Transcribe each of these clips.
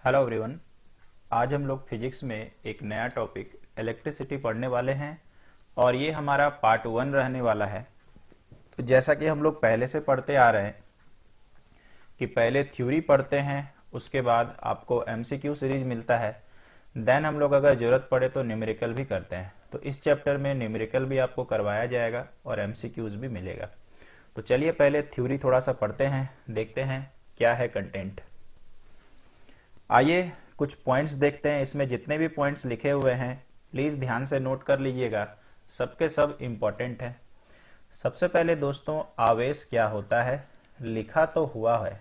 Hello everyone. आज हम लोग फिजिक्स में एक नया टॉपिक इलेक्ट्रिसिटी पढ़ने वाले हैं और ये हमारा पार्ट 1 रहने वाला है। तो जैसा कि हम लोग पहले से पढ़ते आ रहे हैं कि पहले थ्योरी पढ़ते हैं, उसके बाद आपको एमसीक्यू सीरीज मिलता है, देन हम लोग अगर जरूरत पड़े तो न्यूमेरिकल भी करते हैं। तो इस चैप्टर में न्यूमेरिकल भी आपको करवाया जाएगा और एमसीक्यूज भी मिलेगा। तो चलिए पहले थ्योरी थोड़ा सा पढ़ते हैं, देखते हैं क्या है कंटेंट। आइए कुछ पॉइंट्स देखते हैं। इसमें जितने भी पॉइंट्स लिखे हुए हैं प्लीज ध्यान से नोट कर लीजिएगा, सबके सब इम्पोर्टेंट है। सबसे पहले दोस्तों, आवेश क्या होता है? लिखा तो हुआ है।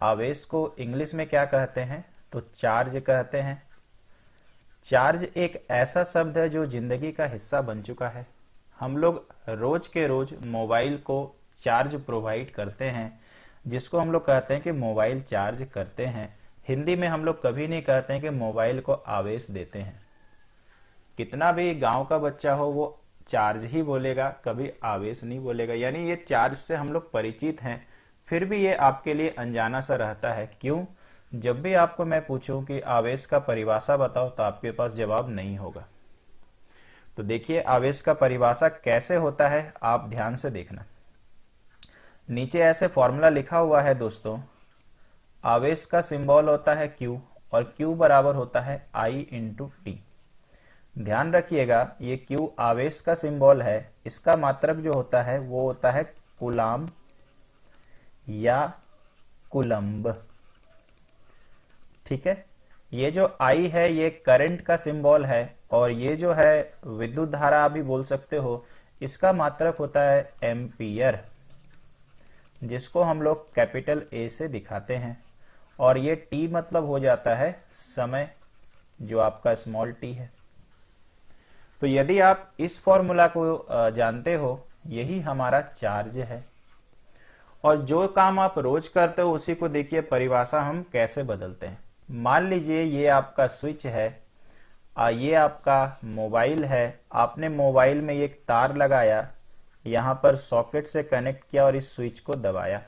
आवेश को इंग्लिश में क्या कहते हैं? तो चार्ज कहते हैं। चार्ज एक ऐसा शब्द है जो जिंदगी का हिस्सा बन चुका है। हम लोग रोज के रोज मोबाइल को चार्ज प्रोवाइड करते हैं, जिसको हम लोग कहते हैं कि मोबाइल चार्ज करते हैं। हिंदी में हम लोग कभी नहीं कहते हैं कि मोबाइल को आवेश देते हैं। कितना भी गांव का बच्चा हो वो चार्ज ही बोलेगा, कभी आवेश नहीं बोलेगा। यानी ये चार्ज से हम लोग परिचित हैं, फिर भी ये आपके लिए अनजाना सा रहता है। क्यों? जब भी आपको मैं पूछूं कि आवेश का परिभाषा बताओ तो आपके पास जवाब नहीं होगा। तो देखिए आवेश का परिभाषा कैसे होता है, आप ध्यान से देखना। नीचे ऐसे फॉर्मूला लिखा हुआ है दोस्तों। आवेश का सिंबल होता है Q और Q बराबर होता है I इंटू टी। ध्यान रखिएगा ये Q आवेश का सिंबल है, इसका मात्रक जो होता है वो होता है कूलाम या कुलम्ब। ठीक है, ये जो I है ये करंट का सिंबल है और ये जो है विद्युत धारा भी बोल सकते हो, इसका मात्रक होता है एम्पियर, जिसको हम लोग कैपिटल A से दिखाते हैं। और ये T मतलब हो जाता है समय, जो आपका स्मॉल t है। तो यदि आप इस फॉर्मूला को जानते हो, यही हमारा चार्ज है। और जो काम आप रोज करते हो उसी को देखिए परिभाषा हम कैसे बदलते हैं। मान लीजिए ये आपका स्विच है, ये आपका मोबाइल है। आपने मोबाइल में एक तार लगाया, यहां पर सॉकेट से कनेक्ट किया और इस स्विच को दबाया।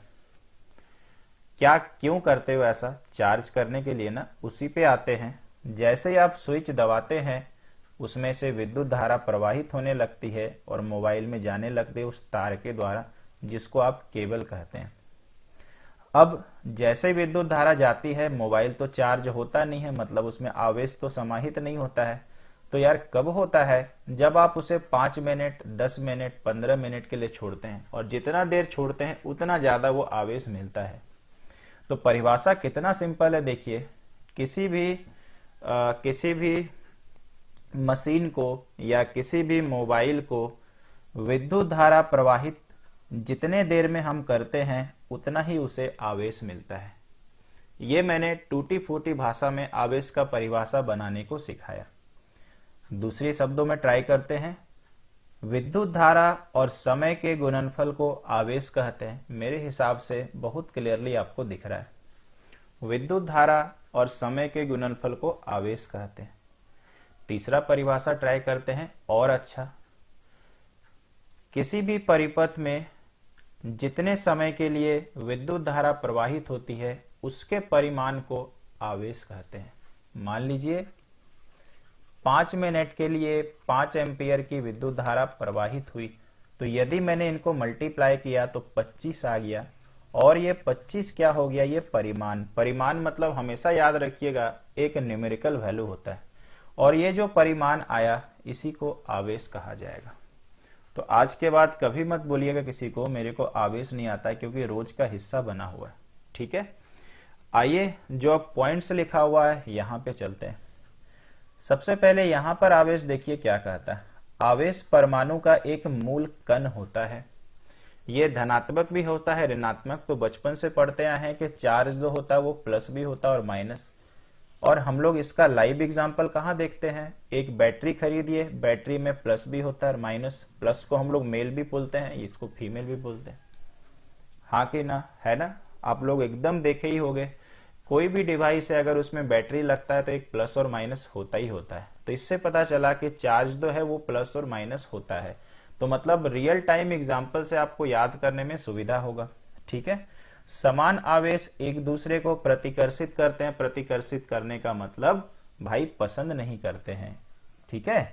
क्या क्यों करते हो ऐसा? चार्ज करने के लिए ना। उसी पे आते हैं। जैसे ही आप स्विच दबाते हैं उसमें से विद्युत धारा प्रवाहित होने लगती है और मोबाइल में जाने लगती है उस तार के द्वारा, जिसको आप केबल कहते हैं। अब जैसे ही विद्युत धारा जाती है, मोबाइल तो चार्ज होता नहीं है, मतलब उसमें आवेश तो समाहित नहीं होता है। तो यार कब होता है? जब आप उसे 5 मिनट 10 मिनट 15 मिनट के लिए छोड़ते हैं, और जितना देर छोड़ते हैं उतना ज्यादा वो आवेश मिलता है। तो परिभाषा कितना सिंपल है देखिए। किसी भी मशीन को या किसी भी मोबाइल को विद्युत धारा प्रवाहित जितने देर में हम करते हैं उतना ही उसे आवेश मिलता है। ये मैंने टूटी फूटी भाषा में आवेश का परिभाषा बनाने को सिखाया। दूसरे शब्दों में ट्राई करते हैं। विद्युत धारा और समय के गुणनफल को आवेश कहते हैं। मेरे हिसाब से बहुत क्लियरली आपको दिख रहा है। विद्युत धारा और समय के गुणनफल को आवेश कहते हैं। तीसरा परिभाषा ट्राई करते हैं और अच्छा। किसी भी परिपथ में जितने समय के लिए विद्युत धारा प्रवाहित होती है उसके परिमाण को आवेश कहते हैं। मान लीजिए 5 मिनट के लिए 5 एम्पियर की विद्युत धारा प्रवाहित हुई, तो यदि मैंने इनको मल्टीप्लाई किया तो 25 आ गया। और ये 25 क्या हो गया? ये परिमाण। परिमाण मतलब हमेशा याद रखिएगा एक न्यूमेरिकल वैल्यू होता है, और ये जो परिमाण आया इसी को आवेश कहा जाएगा। तो आज के बाद कभी मत बोलिएगा किसी को मेरे को आवेश नहीं आता है, क्योंकि रोज का हिस्सा बना हुआ है। ठीक है, आइए जो पॉइंट्स लिखा हुआ है यहां पे चलते हैं। सबसे पहले यहां पर आवेश देखिए क्या कहता है। आवेश परमाणु का एक मूल कण होता है। ये धनात्मक भी होता है, ऋणात्मक। तो बचपन से पढ़ते आए हैं कि चार्ज जो होता है वो प्लस भी होता है और माइनस। और हम लोग इसका लाइव एग्जांपल कहाँ देखते हैं? एक बैटरी खरीदिए, बैटरी में प्लस भी होता है और माइनस। प्लस को हम लोग मेल भी बोलते हैं, इसको फीमेल भी बोलते हैं। हाँ कि ना? है ना? आप लोग एकदम देखे ही होंगे। कोई भी डिवाइस है अगर उसमें बैटरी लगता है तो एक प्लस और माइनस होता ही होता है। तो इससे पता चला कि चार्ज जो है वो प्लस और माइनस होता है। तो मतलब रियल टाइम एग्जांपल से आपको याद करने में सुविधा होगा। ठीक है, समान आवेश एक दूसरे को प्रतिकर्षित करते हैं। प्रतिकर्षित करने का मतलब भाई पसंद नहीं करते हैं, ठीक है।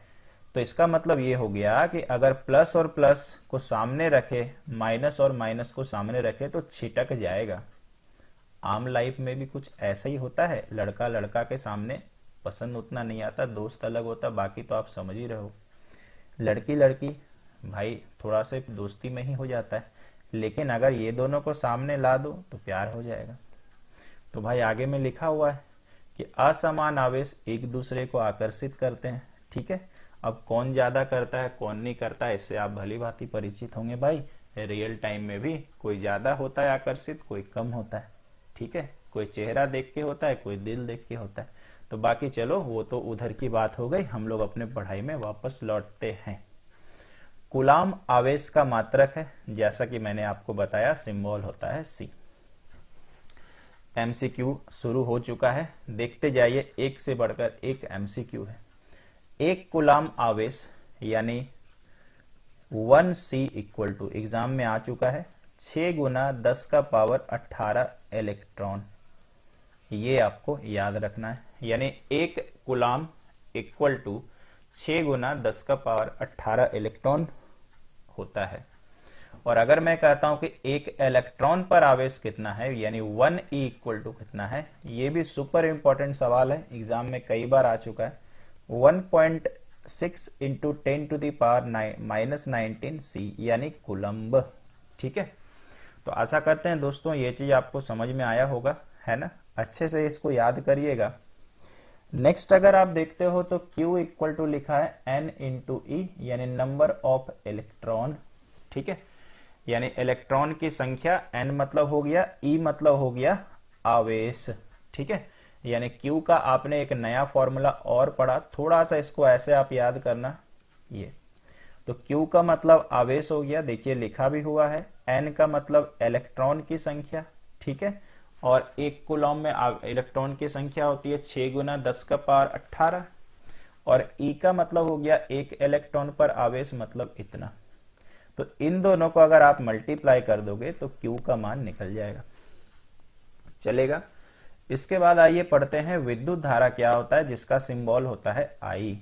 तो इसका मतलब ये हो गया कि अगर प्लस और प्लस को सामने रखे, माइनस और माइनस को सामने रखे तो छिटक जाएगा। आम लाइफ में भी कुछ ऐसा ही होता है, लड़का लड़का के सामने पसंद उतना नहीं आता, दोस्त अलग होता, बाकी तो आप समझ ही रहे हो। लड़की लड़की भाई थोड़ा से दोस्ती में ही हो जाता है, लेकिन अगर ये दोनों को सामने ला दो तो प्यार हो जाएगा। तो भाई आगे में लिखा हुआ है कि असमान आवेश एक दूसरे को आकर्षित करते हैं, ठीक है। अब कौन ज्यादा करता है कौन नहीं करता है, इससे आप भली भांति परिचित होंगे भाई। रियल टाइम में भी कोई ज्यादा होता है आकर्षित, कोई कम होता है, ठीक है। कोई चेहरा देख के होता है, कोई दिल देख के होता है। तो बाकी चलो वो तो उधर की बात हो गई, हम लोग अपने पढ़ाई में वापस लौटते हैं। कूलाम आवेश का मात्रक है, जैसा कि मैंने आपको बताया सिंबल होता है सी। एमसीक्यू शुरू हो चुका है, देखते जाइए, एक से बढ़कर एक एमसीक्यू है। एक कूलाम आवेश यानी 1C इक्वल टू, एग्जाम में आ चुका है, 6 गुना 10 का पावर 18 इलेक्ट्रॉन। ये आपको याद रखना है, यानी एक कूलाम इक्वल टू 6 गुना 10 का पावर 18 इलेक्ट्रॉन होता है। और अगर मैं कहता हूं कि एक इलेक्ट्रॉन पर आवेश कितना है, यानी 1E इक्वल टू कितना है, ये भी सुपर इंपॉर्टेंट सवाल है, एग्जाम में कई बार आ चुका है। 1.6 into 10 to the power -19C यानी कूलम्ब, ठीक है। तो आशा करते हैं दोस्तों ये चीज आपको समझ में आया होगा, है ना। अच्छे से इसको याद करिएगा। नेक्स्ट अगर आप देखते हो तो Q इक्वल टू लिखा है N इंटू E यानी नंबर ऑफ इलेक्ट्रॉन, ठीक है। यानी इलेक्ट्रॉन की संख्या, N मतलब हो गया, E मतलब हो गया आवेश, ठीक है। यानी Q का आपने एक नया फॉर्मूला और पढ़ा, थोड़ा सा इसको ऐसे आप याद करना। ये तो Q का मतलब आवेश हो गया, देखिए लिखा भी हुआ है। N का मतलब इलेक्ट्रॉन की संख्या, ठीक है। और एक कूलॉम में इलेक्ट्रॉन की संख्या होती है 6 गुना 10 का पावर 18। और E का मतलब हो गया एक इलेक्ट्रॉन पर आवेश, मतलब इतना। तो इन दोनों को अगर आप मल्टीप्लाई कर दोगे तो Q का मान निकल जाएगा, चलेगा। इसके बाद आइए पढ़ते हैं विद्युत धारा क्या होता है, जिसका सिंबल होता है I।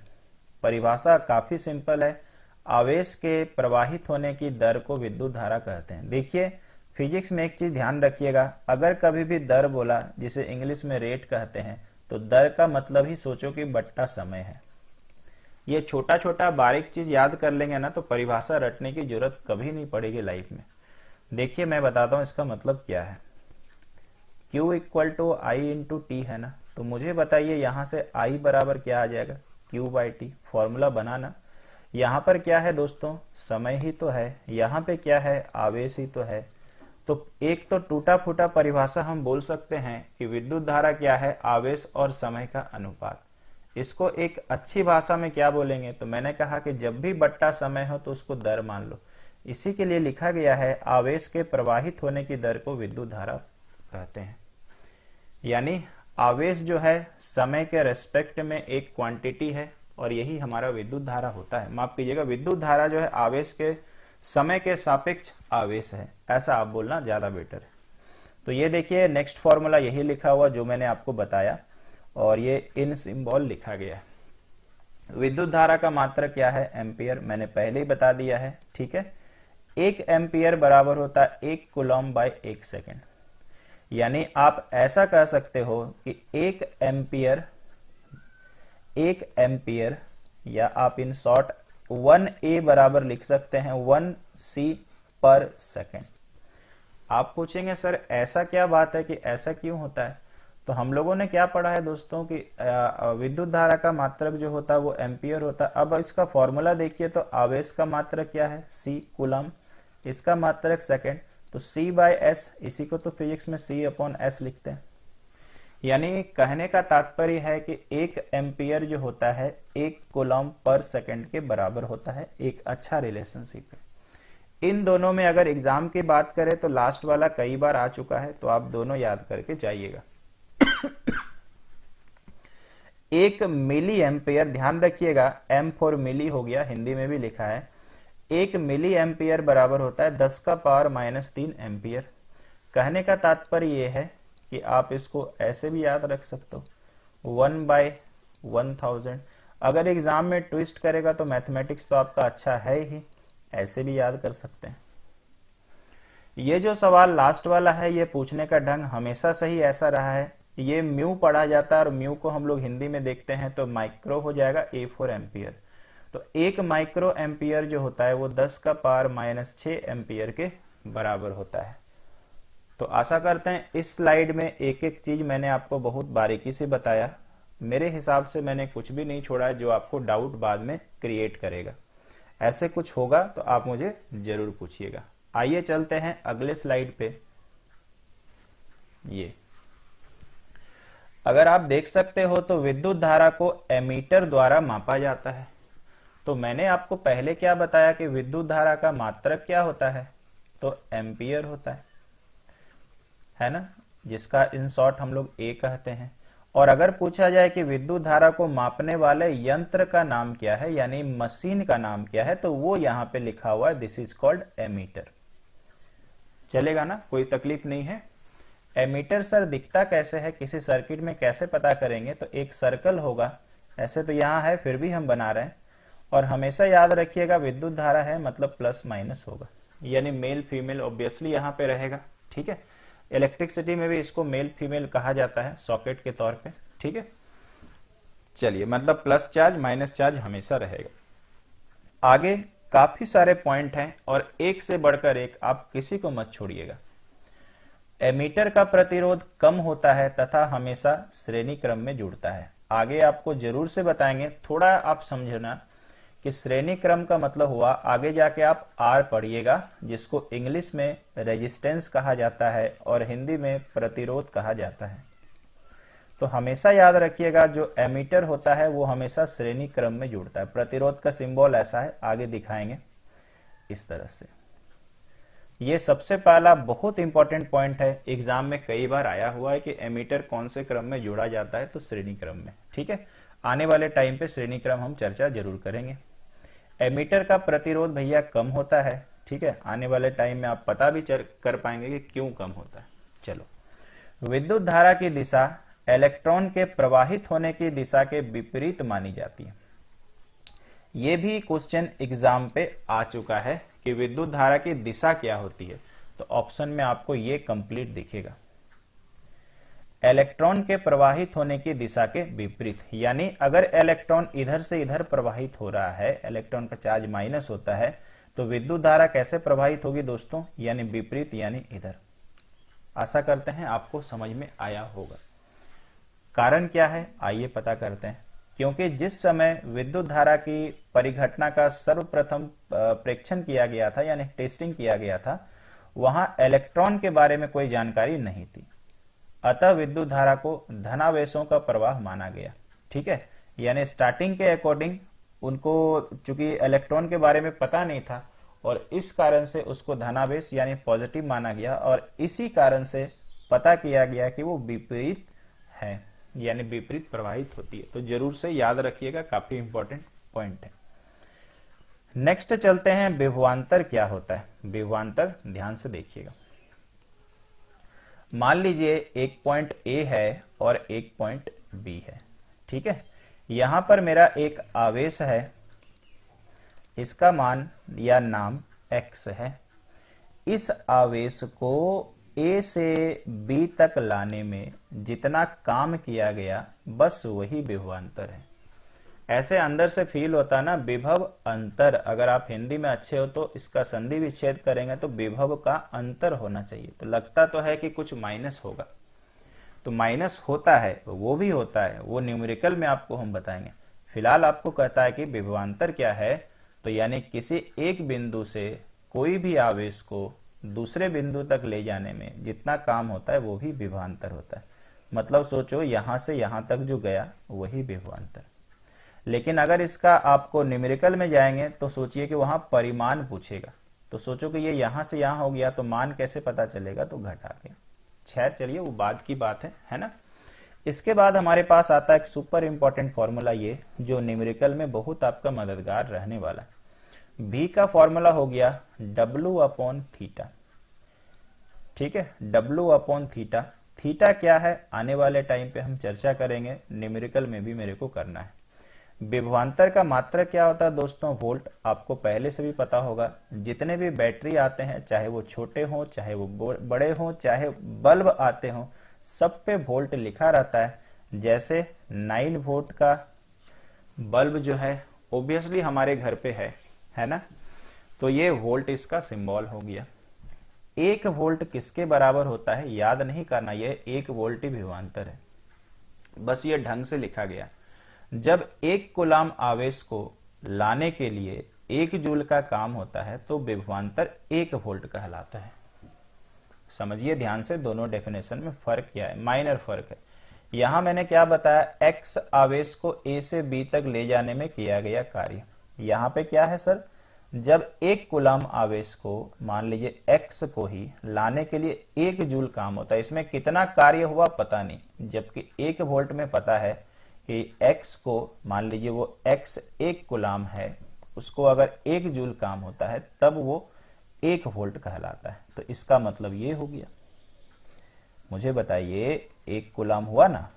परिभाषा काफी सिंपल है, आवेश के प्रवाहित होने की दर को विद्युत धारा कहते हैं। देखिए फिजिक्स में एक चीज ध्यान रखिएगा, अगर कभी भी दर बोला, जिसे इंग्लिश में रेट कहते हैं, तो दर का मतलब ही सोचो कि बट्टा समय है। ये छोटा छोटा बारीक चीज याद कर लेंगे ना तो परिभाषा रटने की जरूरत कभी नहीं पड़ेगी लाइफ में। देखिए मैं बताता हूं इसका मतलब क्या है। Q equal to I into T है ना, तो मुझे बताइए यहां से I बराबर क्या आ जाएगा, Q बाई टी। फॉर्मूला बनाना, यहां पर क्या है दोस्तों, समय ही तो है, यहां पे क्या है, आवेश ही तो है। तो एक तो टूटा फूटा परिभाषा हम बोल सकते हैं कि विद्युत धारा क्या है, आवेश और समय का अनुपात। इसको एक अच्छी भाषा में क्या बोलेंगे, तो मैंने कहा कि जब भी बट्टा समय हो तो उसको दर मान लो। इसी के लिए लिखा गया है आवेश के प्रवाहित होने की दर को विद्युत धारा कहते हैं। यानी आवेश जो है समय के रेस्पेक्ट में एक क्वांटिटी है, और यही हमारा विद्युत धारा होता है। माफ कीजिएगा, विद्युत धारा जो है आवेश के समय के सापेक्ष आवेश है, ऐसा आप बोलना ज्यादा बेटर है। तो ये देखिए नेक्स्ट फॉर्मूला यही लिखा हुआ जो मैंने आपको बताया, और ये इन सिंबल लिखा गया है। विद्युत धारा का मात्रक क्या है, एम्पियर, मैंने पहले ही बता दिया है, ठीक है। 1 एम्पियर बराबर होता है 1 कूलॉम बाय 1 सेकेंड। यानी आप ऐसा कह सकते हो कि 1 एम्पियर या आप इन शॉर्ट 1A बराबर लिख सकते हैं 1C पर सेकेंड। आप पूछेंगे सर ऐसा क्या बात है कि ऐसा क्यों होता है, तो हम लोगों ने क्या पढ़ा है दोस्तों कि विद्युत धारा का मात्रक जो होता है वो एम्पियर होता है। अब इसका फॉर्मूला देखिए, तो आवेश का मात्रक क्या है, C कूलम, इसका मात्रक सेकेंड, तो C बाय S, इसी को तो फिजिक्स में C अपॉन S लिखते हैं। यानी कहने का तात्पर्य है कि 1 एम्पियर जो होता है 1 कूलम पर सेकंड के बराबर होता है। एक अच्छा रिलेशनशिप है। इन दोनों में अगर एग्जाम की बात करें तो लास्ट वाला कई बार आ चुका है, तो आप दोनों याद करके जाइएगा। 1 मिली एम्पियर, ध्यान रखिएगा, M फॉर मिली हो गया, हिंदी में भी लिखा है। 1 मिली एम्पियर बराबर होता है 10 का पावर -3 एम्पियर। कहने का तात्पर्य यह है कि आप इसको ऐसे भी याद रख सकते हो 1/1000। अगर एग्जाम में ट्विस्ट करेगा तो मैथमेटिक्स तो आपका अच्छा है ही, ऐसे भी याद कर सकते हैं। ये जो सवाल लास्ट वाला है, ये पूछने का ढंग हमेशा से ही ऐसा रहा है। ये म्यू पढ़ा जाता है और म्यू को हम लोग हिंदी में देखते हैं तो माइक्रो हो जाएगा, A फॉर एम्पियर। तो 1 माइक्रो एम्पियर जो होता है वो 10 का पावर -6 एम्पियर के बराबर होता है। तो आशा करते हैं इस स्लाइड में एक एक चीज मैंने आपको बहुत बारीकी से बताया। मेरे हिसाब से मैंने कुछ भी नहीं छोड़ा है जो आपको डाउट बाद में क्रिएट करेगा। ऐसे कुछ होगा तो आप मुझे जरूर पूछिएगा। आइए चलते हैं अगले स्लाइड पे। ये अगर आप देख सकते हो तो विद्युत धारा को एमीटर द्वारा मापा जाता है। तो मैंने आपको पहले क्या बताया कि विद्युत धारा का मात्रक क्या होता है, तो एम्पियर होता है ना, जिसका इन शॉर्ट हम लोग ए कहते हैं। और अगर पूछा जाए कि विद्युत धारा को मापने वाले यंत्र का नाम क्या है, यानी मशीन का नाम क्या है, तो वो यहां पे लिखा हुआ है, दिस इज कॉल्ड एमीटर। चलेगा ना, कोई तकलीफ नहीं है। एमीटर सर दिखता कैसे है, किसी सर्किट में कैसे पता करेंगे, तो एक सर्कल होगा, ऐसे तो यहां है फिर भी हम बना रहे हैं। और हमेशा याद रखिएगा विद्युत धारा है मतलब प्लस माइनस होगा, यानी मेल फीमेल ऑब्वियसली यहां पे रहेगा। ठीक है, इलेक्ट्रिसिटी में भी इसको मेल फीमेल कहा जाता है सॉकेट के तौर पे। ठीक है, चलिए, मतलब प्लस चार्ज माइनस चार्ज हमेशा रहेगा। आगे काफी सारे पॉइंट हैं और एक से बढ़कर एक, आप किसी को मत छोड़िएगा। एमीटर का प्रतिरोध कम होता है तथा हमेशा श्रेणी क्रम में जुड़ता है। आगे आपको जरूर से बताएंगे, थोड़ा आप समझना कि श्रेणी क्रम का मतलब हुआ, आगे जाके आप आर पढ़िएगा, जिसको इंग्लिश में रेजिस्टेंस कहा जाता है और हिंदी में प्रतिरोध कहा जाता है। तो हमेशा याद रखिएगा जो एमीटर होता है वो हमेशा श्रेणी क्रम में जुड़ता है। प्रतिरोध का सिंबल ऐसा है, आगे दिखाएंगे इस तरह से। ये सबसे पहला बहुत इंपॉर्टेंट पॉइंट है, एग्जाम में कई बार आया हुआ है कि एमीटर कौन से क्रम में जोड़ा जाता है, तो श्रेणी क्रम में। ठीक है, आने वाले टाइम पे श्रेणी क्रम हम चर्चा जरूर करेंगे। एमीटर का प्रतिरोध भैया कम होता है। ठीक है, आने वाले टाइम में आप पता भी कर पाएंगे कि क्यों कम होता है। चलो, विद्युत धारा की दिशा इलेक्ट्रॉन के प्रवाहित होने की दिशा के विपरीत मानी जाती है। यह भी क्वेश्चन एग्जाम पे आ चुका है कि विद्युत धारा की दिशा क्या होती है, तो ऑप्शन में आपको ये कंप्लीट दिखेगा, इलेक्ट्रॉन के प्रवाहित होने की दिशा के विपरीत। यानी अगर इलेक्ट्रॉन इधर से इधर प्रवाहित हो रहा है, इलेक्ट्रॉन का चार्ज माइनस होता है, तो विद्युत धारा कैसे प्रवाहित होगी दोस्तों, यानी विपरीत, यानी इधर। आशा करते हैं आपको समझ में आया होगा। कारण क्या है, आइए पता करते हैं। क्योंकि जिस समय विद्युत धारा की परिघटना का सर्वप्रथम प्रेक्षण किया गया था, यानी टेस्टिंग किया गया था, वहां इलेक्ट्रॉन के बारे में कोई जानकारी नहीं थी, अतः विद्युत धारा को धनावेशों का प्रवाह माना गया। ठीक है, यानी स्टार्टिंग के अकॉर्डिंग उनको चूंकि इलेक्ट्रॉन के बारे में पता नहीं था और इस कारण से उसको धनावेश यानी पॉजिटिव माना गया, और इसी कारण से पता किया गया कि वो विपरीत है, यानी विपरीत प्रवाहित होती है। तो जरूर से याद रखिएगा, काफी इंपॉर्टेंट पॉइंट है। नेक्स्ट चलते हैं, विभवांतर क्या होता है। विभवांतर ध्यान से देखिएगा। मान लीजिए एक पॉइंट ए है और एक पॉइंट बी है। ठीक है, यहां पर मेरा एक आवेश है, इसका मान या नाम x है। इस आवेश को ए से बी तक लाने में जितना काम किया गया, बस वही विभवांतर है। ऐसे अंदर से फील होता ना, विभव अंतर। अगर आप हिंदी में अच्छे हो तो इसका संधि विच्छेद करेंगे तो विभव का अंतर होना चाहिए। तो लगता तो है कि कुछ माइनस होगा, तो माइनस होता है, वो भी होता है, वो न्यूमेरिकल में आपको हम बताएंगे। फिलहाल आपको कहता है कि विभवांतर क्या है, तो यानी किसी एक बिंदु से कोई भी आवेश को दूसरे बिंदु तक ले जाने में जितना काम होता है वो भी विभवांतर होता है। मतलब सोचो यहां से यहां तक जो गया वही विभवांतर। लेकिन अगर इसका आपको न्यूमेरिकल में जाएंगे तो सोचिए कि वहां परिमाण पूछेगा, तो सोचो कि ये यहां से यहां हो गया तो मान कैसे पता चलेगा, तो घटा के। खैर चलिए, वो बाद की बात है ना। इसके बाद हमारे पास आता है एक सुपर इंपॉर्टेंट फॉर्मूला, ये जो न्यूमेरिकल में बहुत आपका मददगार रहने वाला है। V का फॉर्मूला हो गया W/θ। ठीक है, W अपॉन थीटा। थीटा क्या है आने वाले टाइम पे हम चर्चा करेंगे, न्यूमेरिकल में भी मेरे को करना है। विभवांतर का मात्रक क्या होता है दोस्तों? वोल्ट। आपको पहले से भी पता होगा, जितने भी बैटरी आते हैं, चाहे वो छोटे हों, चाहे वो बड़े हों, चाहे बल्ब आते हों, सब पे वोल्ट लिखा रहता है। जैसे 9 वोल्ट का बल्ब जो है ऑब्वियसली हमारे घर पे है ना, तो ये वोल्ट इसका सिंबल हो गया। 1 वोल्ट किसके बराबर होता है याद नहीं करना, ये 1 वोल्ट ही विभवांतर है, बस ये ढंग से लिखा गया। जब 1 कूलाम आवेश को लाने के लिए 1 जूल का काम होता है तो विभवांतर 1 वोल्ट कहलाता है। समझिए ध्यान से, दोनों डेफिनेशन में फर्क क्या है, माइनर फर्क है। यहां मैंने क्या बताया, x आवेश को a से b तक ले जाने में किया गया कार्य। यहां पे क्या है सर, जब 1 कूलाम आवेश को मान लीजिए x को ही लाने के लिए 1 जूल काम होता है, इसमें कितना कार्य हुआ पता नहीं, जबकि 1 वोल्ट में पता है कि x को मान लीजिए वो x 1 कूलाम है, उसको अगर 1 जूल काम होता है तब वो 1 वोल्ट कहलाता है। तो इसका मतलब ये हो गया, मुझे बताइए 1 कूलाम हुआ ना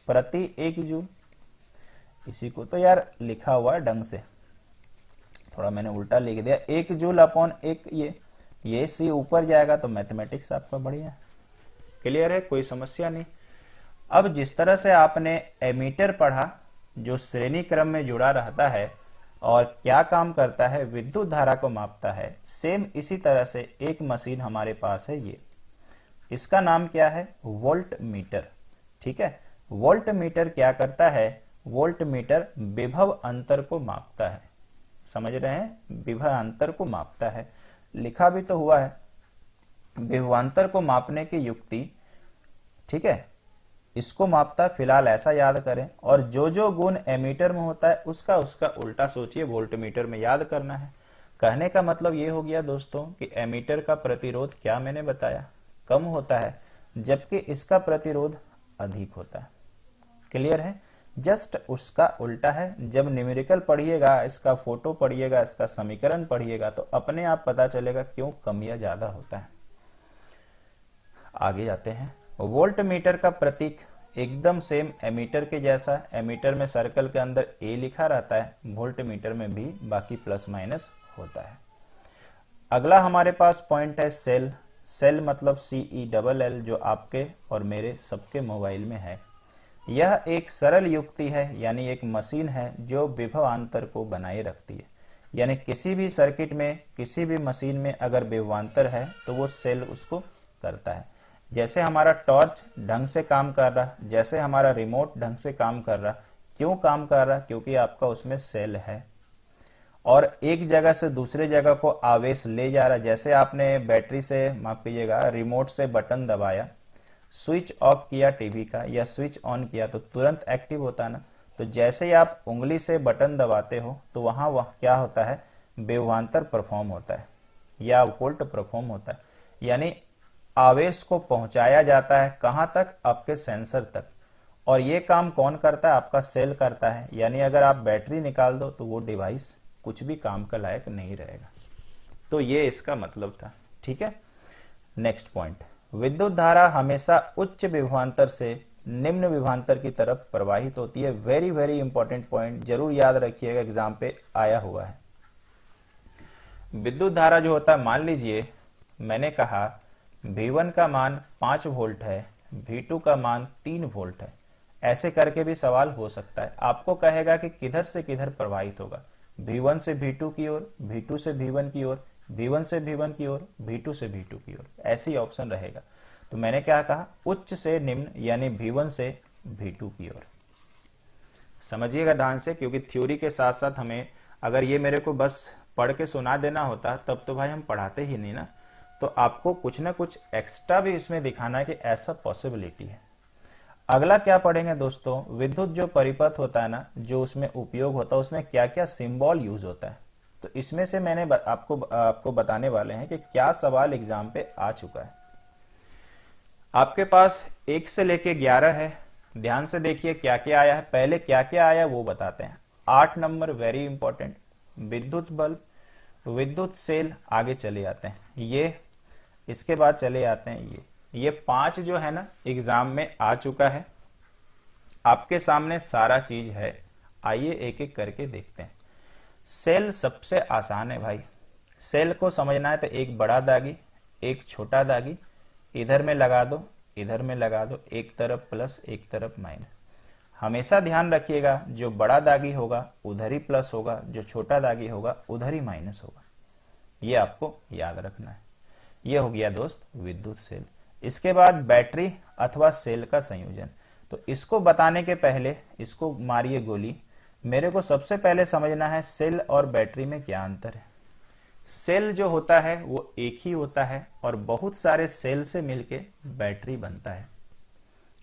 प्रति 1 जूल। इसी को तो यार लिखा हुआ है ढंग से, थोड़ा मैंने उल्टा लिख दिया, 1 जूल अपॉन 1, ये सी ऊपर जाएगा तो मैथमेटिक्स आपका बढ़िया। क्लियर है, कोई समस्या नहीं। अब जिस तरह से आपने एमीटर पढ़ा जो श्रेणी क्रम में जुड़ा रहता है और क्या काम करता है, विद्युत धारा को मापता है, सेम इसी तरह से एक मशीन हमारे पास है ये, इसका नाम क्या है, वोल्ट मीटर। ठीक है, वोल्ट मीटर क्या करता है, वोल्ट मीटर विभव अंतर को मापता है। समझ रहे हैं, विभव अंतर को मापता है, लिखा भी तो हुआ है विभवांतर को मापने की युक्ति। ठीक है, इसको मापता है, फिलहाल ऐसा याद करें, और जो जो गुण एमीटर में होता है उसका उसका उल्टा सोचिए वोल्ट मीटर में याद करना है। कहने का मतलब ये हो गया दोस्तों कि एमीटर का प्रतिरोध क्या मैंने बताया, कम होता है, जबकि इसका प्रतिरोध अधिक होता है। क्लियर है, जस्ट उसका उल्टा है। जब न्यूमेरिकल पढ़िएगा, इसका फोटो पढ़िएगा, इसका समीकरण पढ़िएगा तो अपने आप पता चलेगा क्यों कम या ज्यादा होता है। आगे जाते हैं। वोल्ट मीटर का प्रतीक एकदम सेम एमीटर के जैसा, एमीटर में सर्कल के अंदर ए लिखा रहता है, वोल्ट मीटर में भी बाकी प्लस माइनस होता है। अगला हमारे पास पॉइंट है सेल। सेल मतलब CELL, जो आपके और मेरे सबके मोबाइल में है। यह एक सरल युक्ति है, यानी एक मशीन है जो विभवांतर को बनाए रखती है। यानी किसी भी सर्किट में, किसी भी मशीन में अगर विभवांतर है तो वो सेल उसको करता है। जैसे हमारा टॉर्च ढंग से काम कर रहा, जैसे हमारा रिमोट ढंग से काम कर रहा, क्यों काम कर रहा, क्योंकि आपका उसमें सेल है और एक जगह से दूसरे जगह को आवेश ले जा रहा। जैसे आपने बैटरी से, माफ कीजिएगा, रिमोट से बटन दबाया, स्विच ऑफ किया टीवी का या स्विच ऑन किया तो तुरंत एक्टिव होता है ना। तो जैसे ही आप उंगली से बटन दबाते हो तो वहां क्या होता है, विभवांतर परफॉर्म होता है या वोल्ट परफॉर्म होता है, यानी आवेश को पहुंचाया जाता है कहां तक, आपके सेंसर तक। और ये काम कौन करता है, आपका सेल करता है। यानी अगर आप बैटरी निकाल दो तो वो डिवाइस कुछ भी काम का लायक नहीं रहेगा। तो ये इसका मतलब था। ठीक है, नेक्स्ट पॉइंट, विद्युत धारा हमेशा उच्च विभवांतर से निम्न विभवांतर की तरफ प्रवाहित होती है। वेरी वेरी इंपॉर्टेंट पॉइंट, जरूर याद रखिएगा, एग्जाम पे आया हुआ है। विद्युत धारा जो होता है, मान लीजिए मैंने कहा V1 का मान 5 वोल्ट है, V2 का मान 3 वोल्ट है। ऐसे करके भी सवाल हो सकता है। आपको कहेगा कि किधर से किधर प्रवाहित होगा, V1 से V2 की ओर, V2 से V1 की ओर, V1 से V1 की ओर, V2 से V2 की ओर, ऐसी ऑप्शन रहेगा। तो मैंने क्या कहा, उच्च से निम्न, यानी V1 से V2 की ओर। समझिएगा ध्यान से, क्योंकि थ्योरी के साथ साथ हमें, अगर ये मेरे को बस पढ़ के सुना देना होता तब तो भाई हम पढ़ाते ही नहीं ना। तो आपको कुछ ना कुछ एक्स्ट्रा भी इसमें दिखाना है कि ऐसा पॉसिबिलिटी है। अगला क्या पढ़ेंगे दोस्तों, विद्युत जो परिपथ होता है ना, जो उसमें उपयोग होता है, उसमें क्या क्या सिंबल यूज होता है। तो इसमें से मैंने आपको बताने वाले हैं कि क्या सवाल एग्जाम पे आ चुका है। आपके पास 1 से लेके 11 है, ध्यान से देखिए क्या क्या आया है। पहले क्या क्या आया वो बताते हैं। 8 नंबर वेरी इंपॉर्टेंट, विद्युत बल्ब, विद्युत सेल, आगे चले जाते हैं। ये इसके बाद चले आते हैं ये 5 जो है ना एग्जाम में आ चुका है, आपके सामने सारा चीज है। आइए एक एक करके देखते हैं। सेल सबसे आसान है भाई। सेल को समझना है तो एक बड़ा दागी, एक छोटा दागी, इधर में लगा दो, इधर में लगा दो, एक तरफ प्लस एक तरफ माइनस। हमेशा ध्यान रखिएगा जो बड़ा दागी होगा उधर ही प्लस होगा, जो छोटा दागी होगा उधर ही माइनस होगा। ये आपको याद रखना है। ये हो गया दोस्त विद्युत सेल। इसके बाद बैटरी अथवा सेल का संयोजन। तो इसको बताने के पहले इसको मारिए गोली। मेरे को सबसे पहले समझना है सेल और बैटरी में क्या अंतर है। सेल जो होता है वो एक ही होता है और बहुत सारे सेल से मिलके बैटरी बनता है।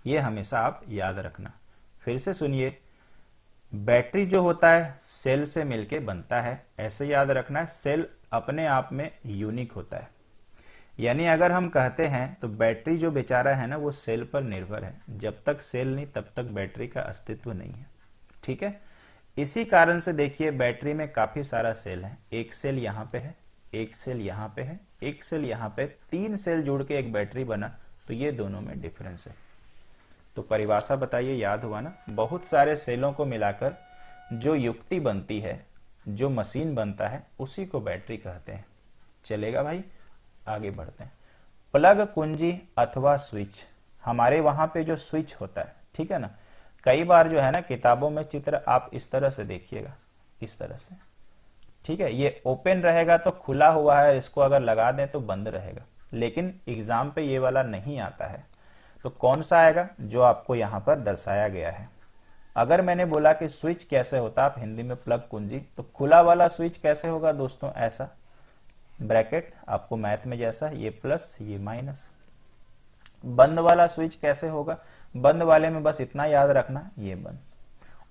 ये हमेशा आप याद रखना। फिर से सुनिए, बैटरी जो होता है सेल से मिलके बनता है, ऐसे याद रखना है। सेल अपने आप में यूनिक होता है, यानी अगर हम कहते हैं तो बैटरी जो बेचारा है ना वो सेल पर निर्भर है। जब तक सेल नहीं तब तक बैटरी का अस्तित्व नहीं है। ठीक है, इसी कारण से देखिए बैटरी में काफी सारा सेल है। एक सेल यहाँ पे है, एक सेल यहाँ पे है, एक सेल यहाँ पे, 3 सेल जुड़ के एक बैटरी बना। तो ये दोनों में डिफरेंस है। तो परिभाषा बताइए, याद हुआ ना। बहुत सारे सेलों को मिलाकर जो युक्ति बनती है, जो मशीन बनता है, उसी को बैटरी कहते हैं। चलेगा भाई, आगे बढ़ते हैं। प्लग, कुंजी अथवा स्विच। हमारे वहां पे जो स्विच होता है, ठीक है ना, कई बार जो है ना किताबों में चित्र आप इस तरह से देखिएगा, इस तरह से। ठीक है, ये ओपन रहेगा तो खुला हुआ है, इसको अगर लगा दें तो बंद रहेगा। लेकिन एग्जाम पे ये वाला नहीं आता है। तो कौन सा आएगा? जो आपको यहां पर दर्शाया गया है। अगर मैंने बोला कि स्विच कैसे होता, आप हिंदी में प्लग, कुंजी, तो खुला वाला स्विच कैसे होगा दोस्तों? ऐसा ब्रैकेट, आपको मैथ में जैसा, ये प्लस ये माइनस। बंद वाला स्विच कैसे होगा? बंद वाले में बस इतना याद रखना, ये बंद।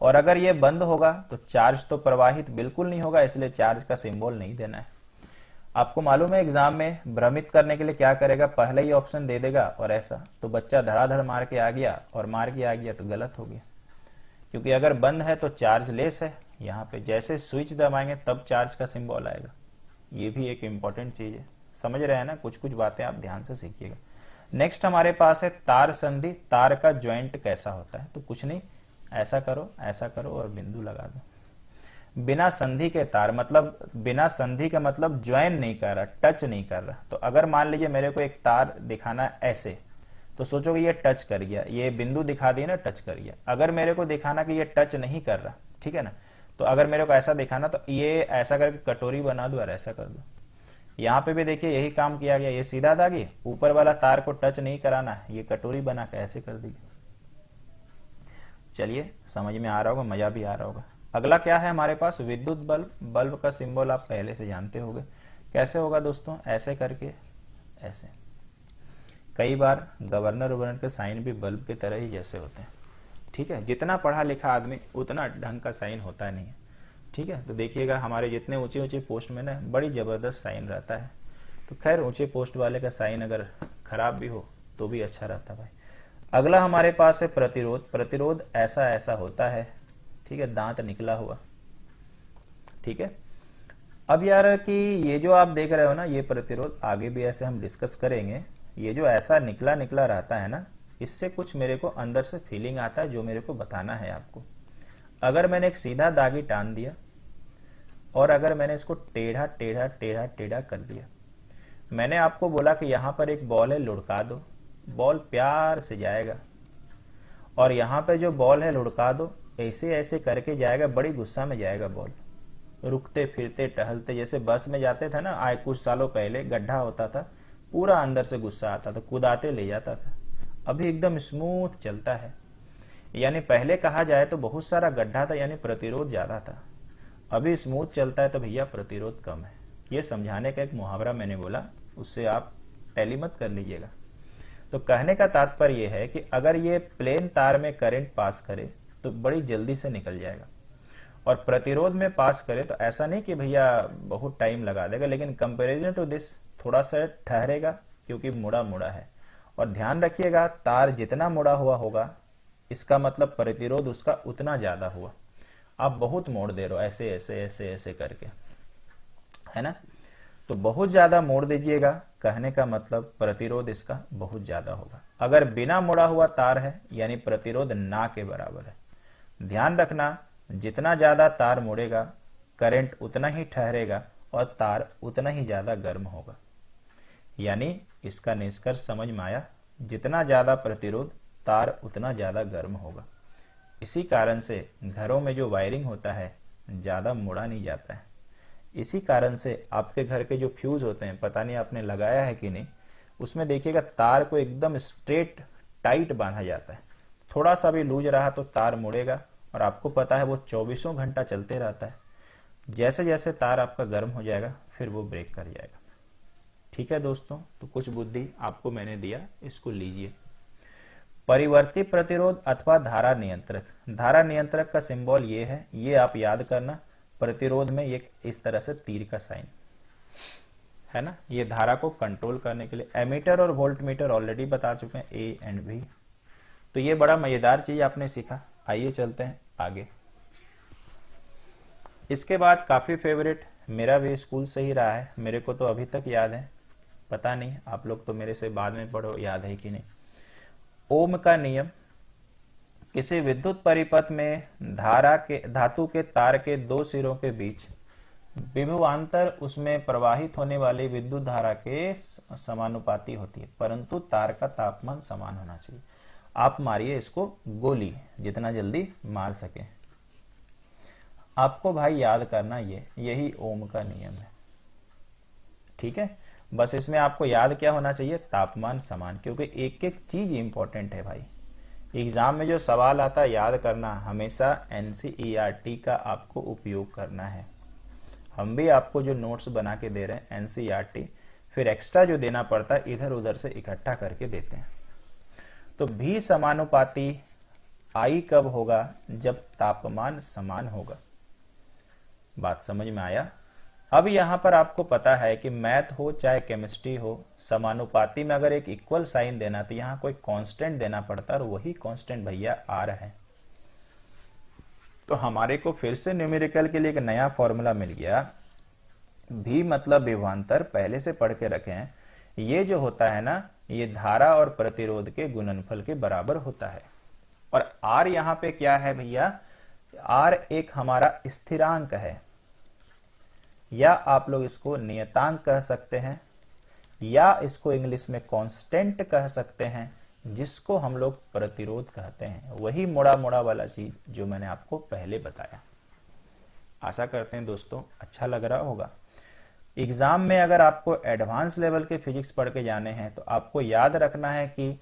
और अगर ये बंद होगा तो चार्ज तो प्रवाहित बिल्कुल नहीं होगा, इसलिए चार्ज का सिंबल नहीं देना है। आपको मालूम है एग्जाम में भ्रमित करने के लिए क्या करेगा, पहले ही ऑप्शन दे देगा और ऐसा, तो बच्चा धड़ाधड़ मार के आ गया और मार के आ गया तो गलत हो गया। क्योंकि अगर बंद है तो चार्ज लेस है, यहाँ पे जैसे स्विच दबाएंगे तब चार्ज का सिंबल आएगा। ये भी एक इंपॉर्टेंट चीज है, समझ रहे हैं ना। कुछ कुछ बातें आप ध्यान से सीखिएगा। नेक्स्ट हमारे पास है तार संधि। तार का ज्वाइंट कैसा होता है? तो कुछ नहीं, ऐसा करो और बिंदु लगा दो। बिना संधि के तार, मतलब बिना संधि का मतलब ज्वाइन नहीं कर रहा, टच नहीं कर रहा। तो अगर मान लीजिए मेरे को एक तार दिखाना है ऐसे, तो सोचोगे ये टच कर गया, ये बिंदु दिखा दिया ना, टच कर गया। अगर मेरे को दिखाना कि ये टच नहीं कर रहा, ठीक है ना, तो अगर मेरे को ऐसा दिखाना तो ये ऐसा करके कटोरी बना दो और ऐसा कर दो। यहाँ पे भी देखिए यही काम किया गया। ये सीधा दागी, ऊपर वाला तार को टच नहीं कराना है, ये कटोरी बना के ऐसे कर दीजिए। चलिए, समझ में आ रहा होगा, मजा भी आ रहा होगा। अगला क्या है हमारे पास? विद्युत बल्ब। बल्ब का सिंबल आप पहले से जानते होंगे। कैसे होगा दोस्तों? ऐसे करके ऐसे। कई बार गवर्नर के साइन भी बल्ब की तरह ही जैसे होते हैं। ठीक है, जितना पढ़ा लिखा आदमी उतना ढंग का साइन होता नहीं है। ठीक है, तो देखिएगा हमारे जितने ऊंचे ऊंचे पोस्ट में ना बड़ी जबरदस्त साइन रहता है। तो खैर ऊंचे पोस्ट वाले का साइन अगर खराब भी हो तो भी अच्छा रहता है भाई। अगला हमारे पास है प्रतिरोध। प्रतिरोध ऐसा ऐसा होता है, ठीक है, दांत निकला हुआ। ठीक है, अब यार कि ये जो आप देख रहे हो ना, ये प्रतिरोध आगे भी ऐसे हम डिस्कस करेंगे। ये जो ऐसा निकला निकला रहता है ना, इससे कुछ मेरे को अंदर से फीलिंग आता है जो मेरे को बताना है आपको। अगर मैंने एक सीधा दागी टान दिया और अगर मैंने इसको टेढ़ा टेढ़ा टेढ़ा टेढ़ा कर दिया, मैंने आपको बोला कि यहां पर एक बॉल है, लुढ़का दो, बॉल प्यार से जाएगा। और यहां पे जो बॉल है लुढ़का दो, ऐसे ऐसे करके जाएगा, बड़ी गुस्सा में जाएगा बॉल। रुकते फिरते टहलते, जैसे बस में जाते थे ना, आए कुछ सालों पहले गड्ढा होता था, पूरा अंदर से गुस्सा आता था, कुदाते ले जाता था। अभी एकदम स्मूथ चलता है। यानी पहले कहा जाए तो बहुत सारा गड्ढा था, यानी प्रतिरोध ज्यादा था। अभी स्मूथ चलता है तो भैया प्रतिरोध कम है। ये समझाने का एक मुहावरा मैंने बोला, उससे आप टैली मत कर लीजिएगा। तो कहने का तात्पर्य यह है कि अगर ये प्लेन तार में करंट पास करे तो बड़ी जल्दी से निकल जाएगा, और प्रतिरोध में पास करे तो ऐसा नहीं कि भैया बहुत टाइम लगा देगा, लेकिन कंपैरिजन टू दिस थोड़ा सा ठहरेगा, क्योंकि मुड़ा मुड़ा है। और ध्यान रखिएगा, तार जितना मुड़ा हुआ होगा इसका मतलब प्रतिरोध उसका उतना ज्यादा हुआ। आप बहुत मोड़ दे रहे हो ऐसे ऐसे ऐसे ऐसे करके, है ना, तो बहुत ज्यादा मोड़ दीजिएगा, कहने का मतलब प्रतिरोध इसका बहुत ज्यादा होगा। अगर बिना मुड़ा हुआ तार है यानी प्रतिरोध ना के बराबर है। ध्यान रखना, जितना ज्यादा तार मुड़ेगा करंट उतना ही ठहरेगा और तार उतना ही ज्यादा गर्म होगा। यानी इसका निष्कर्ष समझ में आया, जितना ज्यादा प्रतिरोध तार उतना ज्यादा गर्म होगा। इसी कारण से घरों में जो वायरिंग होता है ज्यादा मुड़ा नहीं जाता है। इसी कारण से आपके घर के जो फ्यूज होते हैं, पता नहीं आपने लगाया है कि नहीं, उसमें देखिएगा तार को एकदम स्ट्रेट टाइट बांधा जाता है। थोड़ा सा भी लूज रहा तो तार मुड़ेगा और आपको पता है वो 24 घंटा चलते रहता है। जैसे जैसे तार आपका गर्म हो जाएगा फिर वो ब्रेक कर जाएगा। ठीक है दोस्तों, तो कुछ बुद्धि आपको मैंने दिया, इसको लीजिए। परिवर्ती प्रतिरोध अथवा धारा नियंत्रक। धारा नियंत्रक का सिंबल ये है, ये आप याद करना। प्रतिरोध में ये इस तरह से तीर का साइन है ना, ये धारा को कंट्रोल करने के लिए। एमीटर और वोल्टमीटर ऑलरेडी बता चुके हैं, ए एंड बी। तो ये बड़ा मजेदार चीज आपने सीखा। आइए चलते हैं आगे। इसके बाद काफी फेवरेट, मेरा भी स्कूल से ही रहा है, मेरे को तो अभी तक याद है, पता नहीं आप लोग तो मेरे से बाद में पढ़ो याद है कि नहीं। ओम का नियम। किसी विद्युत परिपथ में धातु के तार के दो सिरों के बीच विभवांतर उसमें प्रवाहित होने वाली विद्युत धारा के समानुपाती होती है, परंतु तार का तापमान समान होना चाहिए। आप मारिए इसको गोली, जितना जल्दी मार सके। आपको भाई याद करना यही ओम का नियम है। ठीक है, बस इसमें आपको याद क्या होना चाहिए, तापमान समान, क्योंकि एक एक चीज इंपॉर्टेंट है भाई। एग्जाम में जो सवाल आता है याद करना, हमेशा एनसीईआरटी का आपको उपयोग करना है। हम भी आपको जो नोट्स बना के दे रहे हैं एनसीईआरटी, फिर एक्स्ट्रा जो देना पड़ता है इधर उधर से इकट्ठा करके देते हैं। तो भी समानुपाती आई कब होगा, जब तापमान समान होगा। बात समझ में आया। अब यहां पर आपको पता है कि मैथ हो चाहे केमिस्ट्री हो, समानुपाती में अगर एक इक्वल साइन देना तो यहां कोई कांस्टेंट देना पड़ता है, और वही कांस्टेंट भैया आर है। तो हमारे को फिर से न्यूमेरिकल के लिए एक नया फॉर्मूला मिल गया। भी मतलब विभवांतर, पहले से पढ़ के रखे हैं। ये जो होता है ना, ये धारा और प्रतिरोध के गुणनफल के बराबर होता है। और आर यहां पे क्या है भैया, आर एक हमारा स्थिरांक है, या आप लोग इसको नियतांक कह सकते हैं, या इसको इंग्लिश में कांस्टेंट कह सकते हैं, जिसको हम लोग प्रतिरोध कहते हैं। वही मुड़ा मुड़ा वाला चीज जो मैंने आपको पहले बताया। आशा करते हैं दोस्तों अच्छा लग रहा होगा। एग्जाम में अगर आपको एडवांस लेवल के फिजिक्स पढ़ के जाने हैं तो आपको याद रखना है कि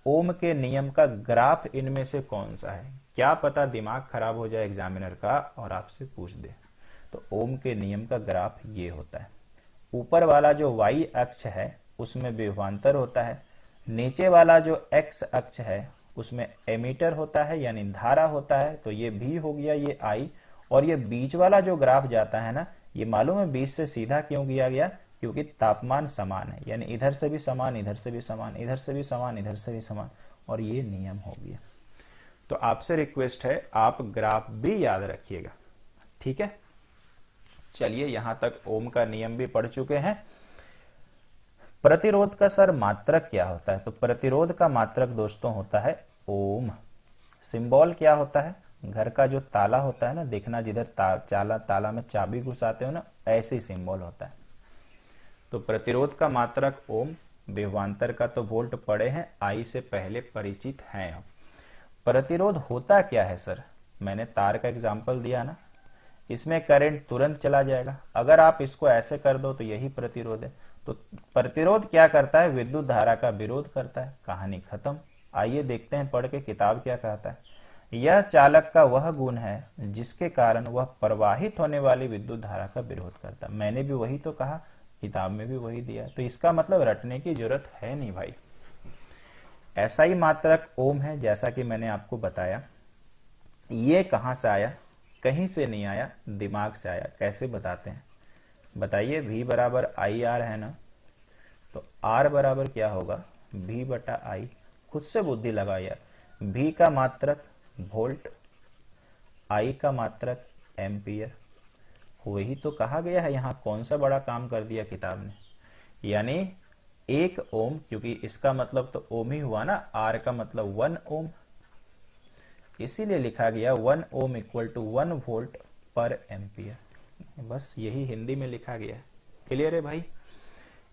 ओम के नियम का ग्राफ इनमें से कौन सा है। क्या पता दिमाग खराब हो जाए एग्जामिनर का और आपसे पूछ दे। तो ओम के नियम का ग्राफ ये होता है। ऊपर वाला जो y अक्ष है उसमें विभवांतर होता है, नीचे वाला जो x अक्ष है उसमें एमीटर होता है यानी धारा होता है। तो ये भी हो गया, ये I, और ये बीच वाला जो ग्राफ जाता है ना, ये मालूम है बीच से सीधा क्यों किया गया, क्योंकि तापमान समान है, यानी इधर से भी समान, इधर से भी समान, इधर से भी समान, इधर से भी समान, और ये नियम हो गया। तो आपसे रिक्वेस्ट है आप ग्राफ भी याद रखिएगा। ठीक है, चलिए यहां तक ओम का नियम भी पढ़ चुके हैं। प्रतिरोध का सर मात्रक क्या होता है, तो प्रतिरोध का मात्रक दोस्तों होता है ओम। सिंबल क्या होता है, घर का जो ताला होता है ना, देखना जिधर ताला में चाबी घुसाते हो ना, ऐसे ही सिंबल होता है। तो प्रतिरोध का मात्रक ओम, विभवांतर का तो वोल्ट पढ़े हैं, आई से पहले परिचित हैं। अब प्रतिरोध होता क्या है सर, मैंने तार का एग्जांपल दिया ना, इसमें करंट तुरंत चला जाएगा। अगर आप इसको ऐसे कर दो तो यही प्रतिरोध है। तो प्रतिरोध क्या करता है, विद्युत धारा का विरोध करता है। कहानी खत्म। आइए देखते हैं पढ़ के किताब क्या कहता है। यह चालक का वह गुण है जिसके कारण वह प्रवाहित होने वाली विद्युत धारा का विरोध करता है। मैंने भी वही तो कहा, किताब में भी वही दिया, तो इसका मतलब रटने की जरूरत है नहीं भाई। ऐसा ही मात्रक ओम है, जैसा कि मैंने आपको बताया। ये कहां से आया, कहीं से नहीं आया, दिमाग से आया। कैसे बताते हैं बताइए। V बराबर आई आर है ना, तो R बराबर क्या होगा, V बटा आई। खुद से बुद्धि लगाओ यार। V का मात्रक वोल्ट, I का मात्रक एम्पियर। वही तो कहा गया है, यहाँ कौन सा बड़ा काम कर दिया किताब ने। यानी 1 ओम, क्योंकि इसका मतलब तो ओम ही हुआ ना, आर का मतलब 1 ओम, इसीलिए लिखा गया 1 ओम इक्वल टू 1 वोल्ट पर एम्पियर। बस यही हिंदी में लिखा गया है। क्लियर है भाई?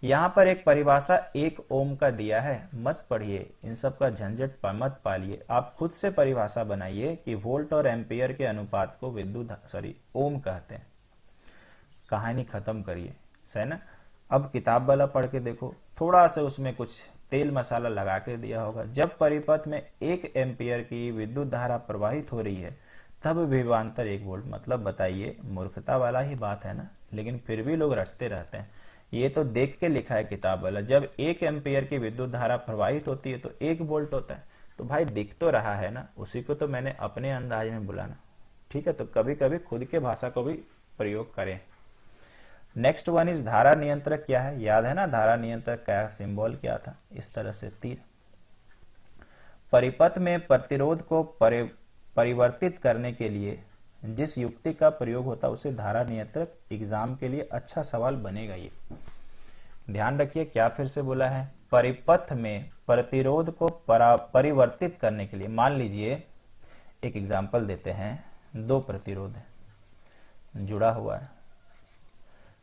यहां पर एक परिभाषा 1 ओम का दिया है, मत पढ़िए, इन सब का झंझट मत पालिए, आप खुद से परिभाषा बनाइए कि वोल्ट और एम्पियर के अनुपात को ओम कहते हैं। कहानी खत्म करिए, है ना? अब किताब वाला पढ़ के देखो, थोड़ा सा उसमें कुछ तेल मसाला लगा के दिया होगा। जब परिपथ में 1 एम्पियर की विद्युत धारा प्रवाहित हो रही है तब विभवांतर 1 वोल्ट। मतलब बताइए, मूर्खता वाला ही बात है ना, लेकिन फिर भी लोग रटते रहते हैं। ये तो देख के लिखा है किताब वाला, जब 1 एम्पियर की विद्युत धारा प्रवाहित होती है तो 1 वोल्ट होता है। तो भाई दिख तो रहा है ना, उसी को तो मैंने अपने अंदाज में बुलाना। ठीक है, तो कभी कभी खुद के भाषा को भी प्रयोग करें। नेक्स्ट वन इज धारा नियंत्रक क्या है? याद है ना धारा नियंत्रक का सिंबल क्या था? इस तरह से तीर। परिपथ में प्रतिरोध को परिवर्तित करने के लिए जिस युक्ति का प्रयोग होता है उसे धारा नियंत्रक। एग्जाम के लिए अच्छा सवाल बनेगा ये, ध्यान रखिए। क्या फिर से बोला है? परिपथ में प्रतिरोध को परिवर्तित करने के लिए। मान लीजिए एक एग्जाम्पल देते हैं, 2 प्रतिरोध है जुड़ा हुआ है।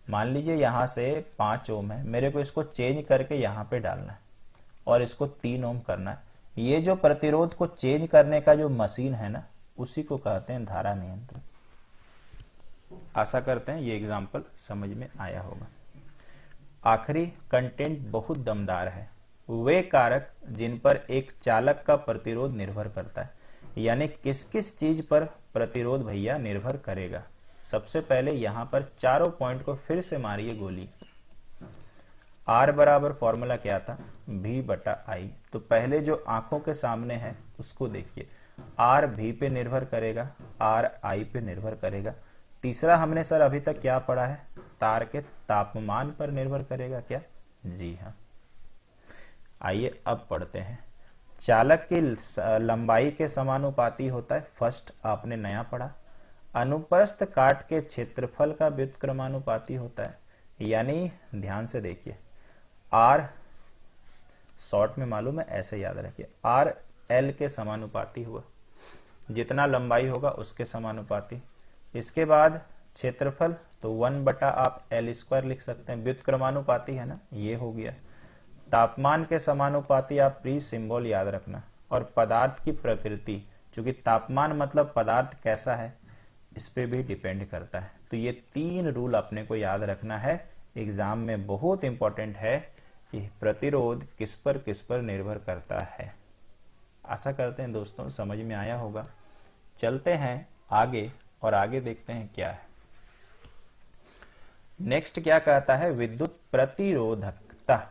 मान लीजिए यहां से 5 ओम है, मेरे को इसको चेंज करके यहां पे डालना है और इसको 3 ओम करना है। ये जो प्रतिरोध को चेंज करने का जो मशीन है ना, उसी को कहते हैं धारा नियंत्रक। आशा करते हैं ये एग्जाम्पल समझ में आया होगा। आखिरी कंटेंट बहुत दमदार है। वे कारक जिन पर एक चालक का प्रतिरोध निर्भर करता है, यानी किस किस चीज पर प्रतिरोध भैया निर्भर करेगा। सबसे पहले यहां पर चारों पॉइंट को फिर से मारिए गोली। आर बराबर फॉर्मूला क्या था? V बटा आई। तो पहले जो आंखों के सामने है उसको देखिए, आर भी पे निर्भर करेगा, आर आई पे निर्भर करेगा। तीसरा हमने सर अभी तक क्या पढ़ा है? तार के तापमान पर निर्भर करेगा क्या? जी हाँ। आइए अब पढ़ते हैं। चालक की लंबाई के समानुपाती होता है, फर्स्ट आपने नया पढ़ा। अनुप्रस्थ काट के क्षेत्रफल का व्युत्क्रमानुपाती होता है, यानी ध्यान से देखिए, आर शॉर्ट में मालूम है, ऐसे याद रखिए, आर एल के समानुपाती हुआ, जितना लंबाई होगा उसके समानुपाती। इसके बाद क्षेत्रफल, तो 1 बटा आप एल स्क्वायर लिख सकते हैं, व्युत्क्रमानुपाती है ना, ये हो गया। तापमान के समानुपाती आप प्लीज सिंबल याद रखना। और पदार्थ की प्रकृति, क्योंकि तापमान मतलब पदार्थ कैसा है इस पे भी डिपेंड करता है। तो ये 3 रूल अपने को याद रखना है, एग्जाम में बहुत इंपॉर्टेंट है कि प्रतिरोध किस पर निर्भर करता है। आशा करते हैं दोस्तों समझ में आया होगा। चलते हैं आगे और आगे देखते हैं क्या है। नेक्स्ट क्या कहता है? विद्युत प्रतिरोधकता।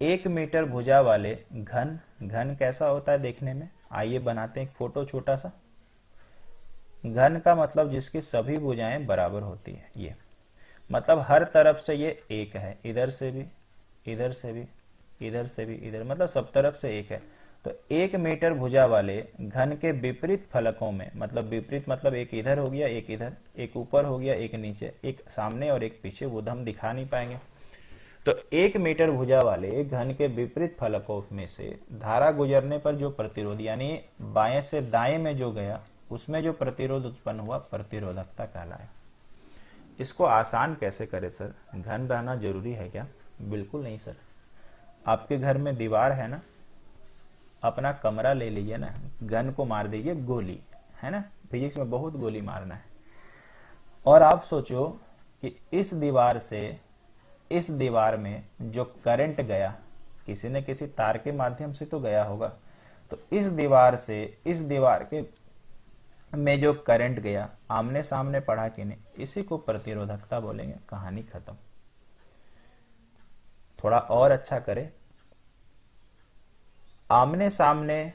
1 मीटर भुजा वाले घन कैसा होता है देखने में? आइए बनाते हैं एक फोटो छोटा सा। घन का मतलब जिसकी सभी भुजाएं बराबर होती है, ये मतलब हर तरफ से ये 1 है, इधर से भी, इधर से भी, इधर से भी, इधर, मतलब सब तरफ से 1 है। तो 1 मीटर भुजा वाले घन के विपरीत फलकों में, मतलब विपरीत मतलब एक इधर हो गया, एक इधर, एक ऊपर हो गया, एक नीचे, एक सामने और एक पीछे, वो हम दिखा नहीं पाएंगे। तो 1 मीटर भुजा वाले घन के विपरीत फलकों में से धारा गुजरने पर जो प्रतिरोध, यानी बाएं से दाएं में जो गया, उसमें जो प्रतिरोध उत्पन्न हुआ, प्रतिरोधकता कहलाया। इसको आसान कैसे करें सर? घन रहना जरूरी है क्या? बिल्कुल नहीं सर। आपके घर में दीवार है ना, अपना कमरा ले लीजिए ना, गन को मार दीजिए गोली, है ना, फिजिक्स में बहुत गोली मारना है। और आप सोचो कि इस दीवार से इस दीवार में जो करंट गया, किसी न किसी तार के माध्यम से तो गया होगा, तो इस दीवार से इस दीवार के में जो करंट गया, आमने सामने पड़ा कि नहीं, इसी को प्रतिरोधकता बोलेंगे। कहानी खत्म। थोड़ा और अच्छा करें, आमने सामने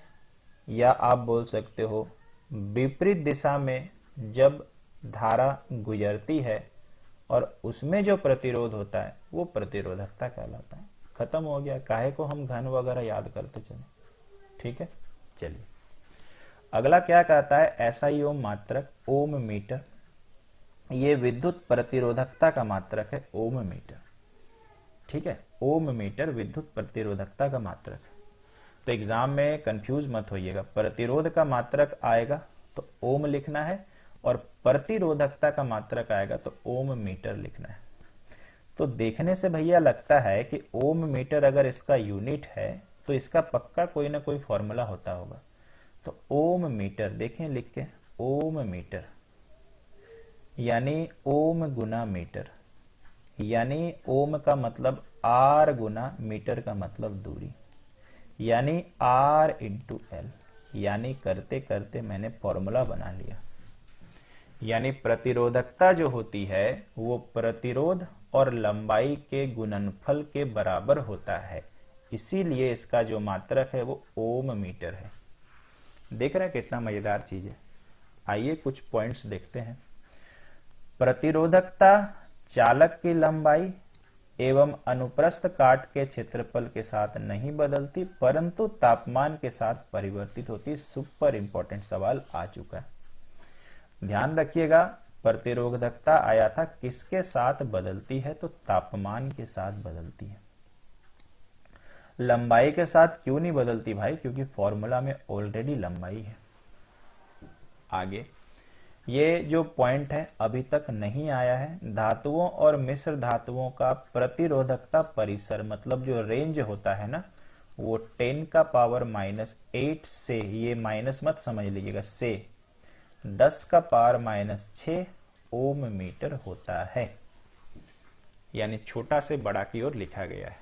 या आप बोल सकते हो विपरीत दिशा में जब धारा गुजरती है और उसमें जो प्रतिरोध होता है वो प्रतिरोधकता कहलाता है। खत्म हो गया, काहे को हम घन वगैरह याद करते चले। ठीक है, चलिए अगला क्या कहता है? एसआई ओम मात्रक, ओम मीटर। ये विद्युत प्रतिरोधकता का मात्रक है, ओम मीटर। ठीक है, ओम मीटर विद्युत प्रतिरोधकता का मात्रक। तो एग्जाम में कंफ्यूज मत होइएगा, प्रतिरोध का मात्रक आएगा तो ओम लिखना है और प्रतिरोधकता का मात्रक आएगा तो ओम मीटर लिखना है। तो देखने से भैया लगता है कि ओम मीटर अगर इसका यूनिट है तो इसका पक्का कोई ना कोई फॉर्मूला होता होगा। तो ओम मीटर देखें लिख के, ओम मीटर यानी ओम गुना मीटर, यानी ओम का मतलब आर गुना मीटर का मतलब दूरी, यानी आर इंटू एल। यानी करते करते मैंने फॉर्मूला बना लिया। यानी प्रतिरोधकता जो होती है वो प्रतिरोध और लंबाई के गुणनफल के बराबर होता है, इसीलिए इसका जो मात्रक है वो ओम मीटर है। देख रहे हैं कितना मजेदार चीज है। आइए कुछ पॉइंट्स देखते हैं। प्रतिरोधकता चालक की लंबाई एवं अनुप्रस्थ काट के क्षेत्रफल के साथ नहीं बदलती, परंतु तापमान के साथ परिवर्तित होती। सुपर इंपॉर्टेंट सवाल आ चुका है। ध्यान रखिएगा, प्रतिरोधकता आया था किसके साथ बदलती है, तो तापमान के साथ बदलती है। लंबाई के साथ क्यों नहीं बदलती भाई, क्योंकि फॉर्मूला में ऑलरेडी लंबाई है। आगे ये जो पॉइंट है अभी तक नहीं आया है, धातुओं और मिश्र धातुओं का प्रतिरोधकता परिसर मतलब जो रेंज होता है ना, वो 10 का पावर -8 से, ये माइनस मत समझ लीजिएगा, से 10 का पावर -6 ओम मीटर होता है। यानी छोटा से बड़ा की ओर लिखा गया है।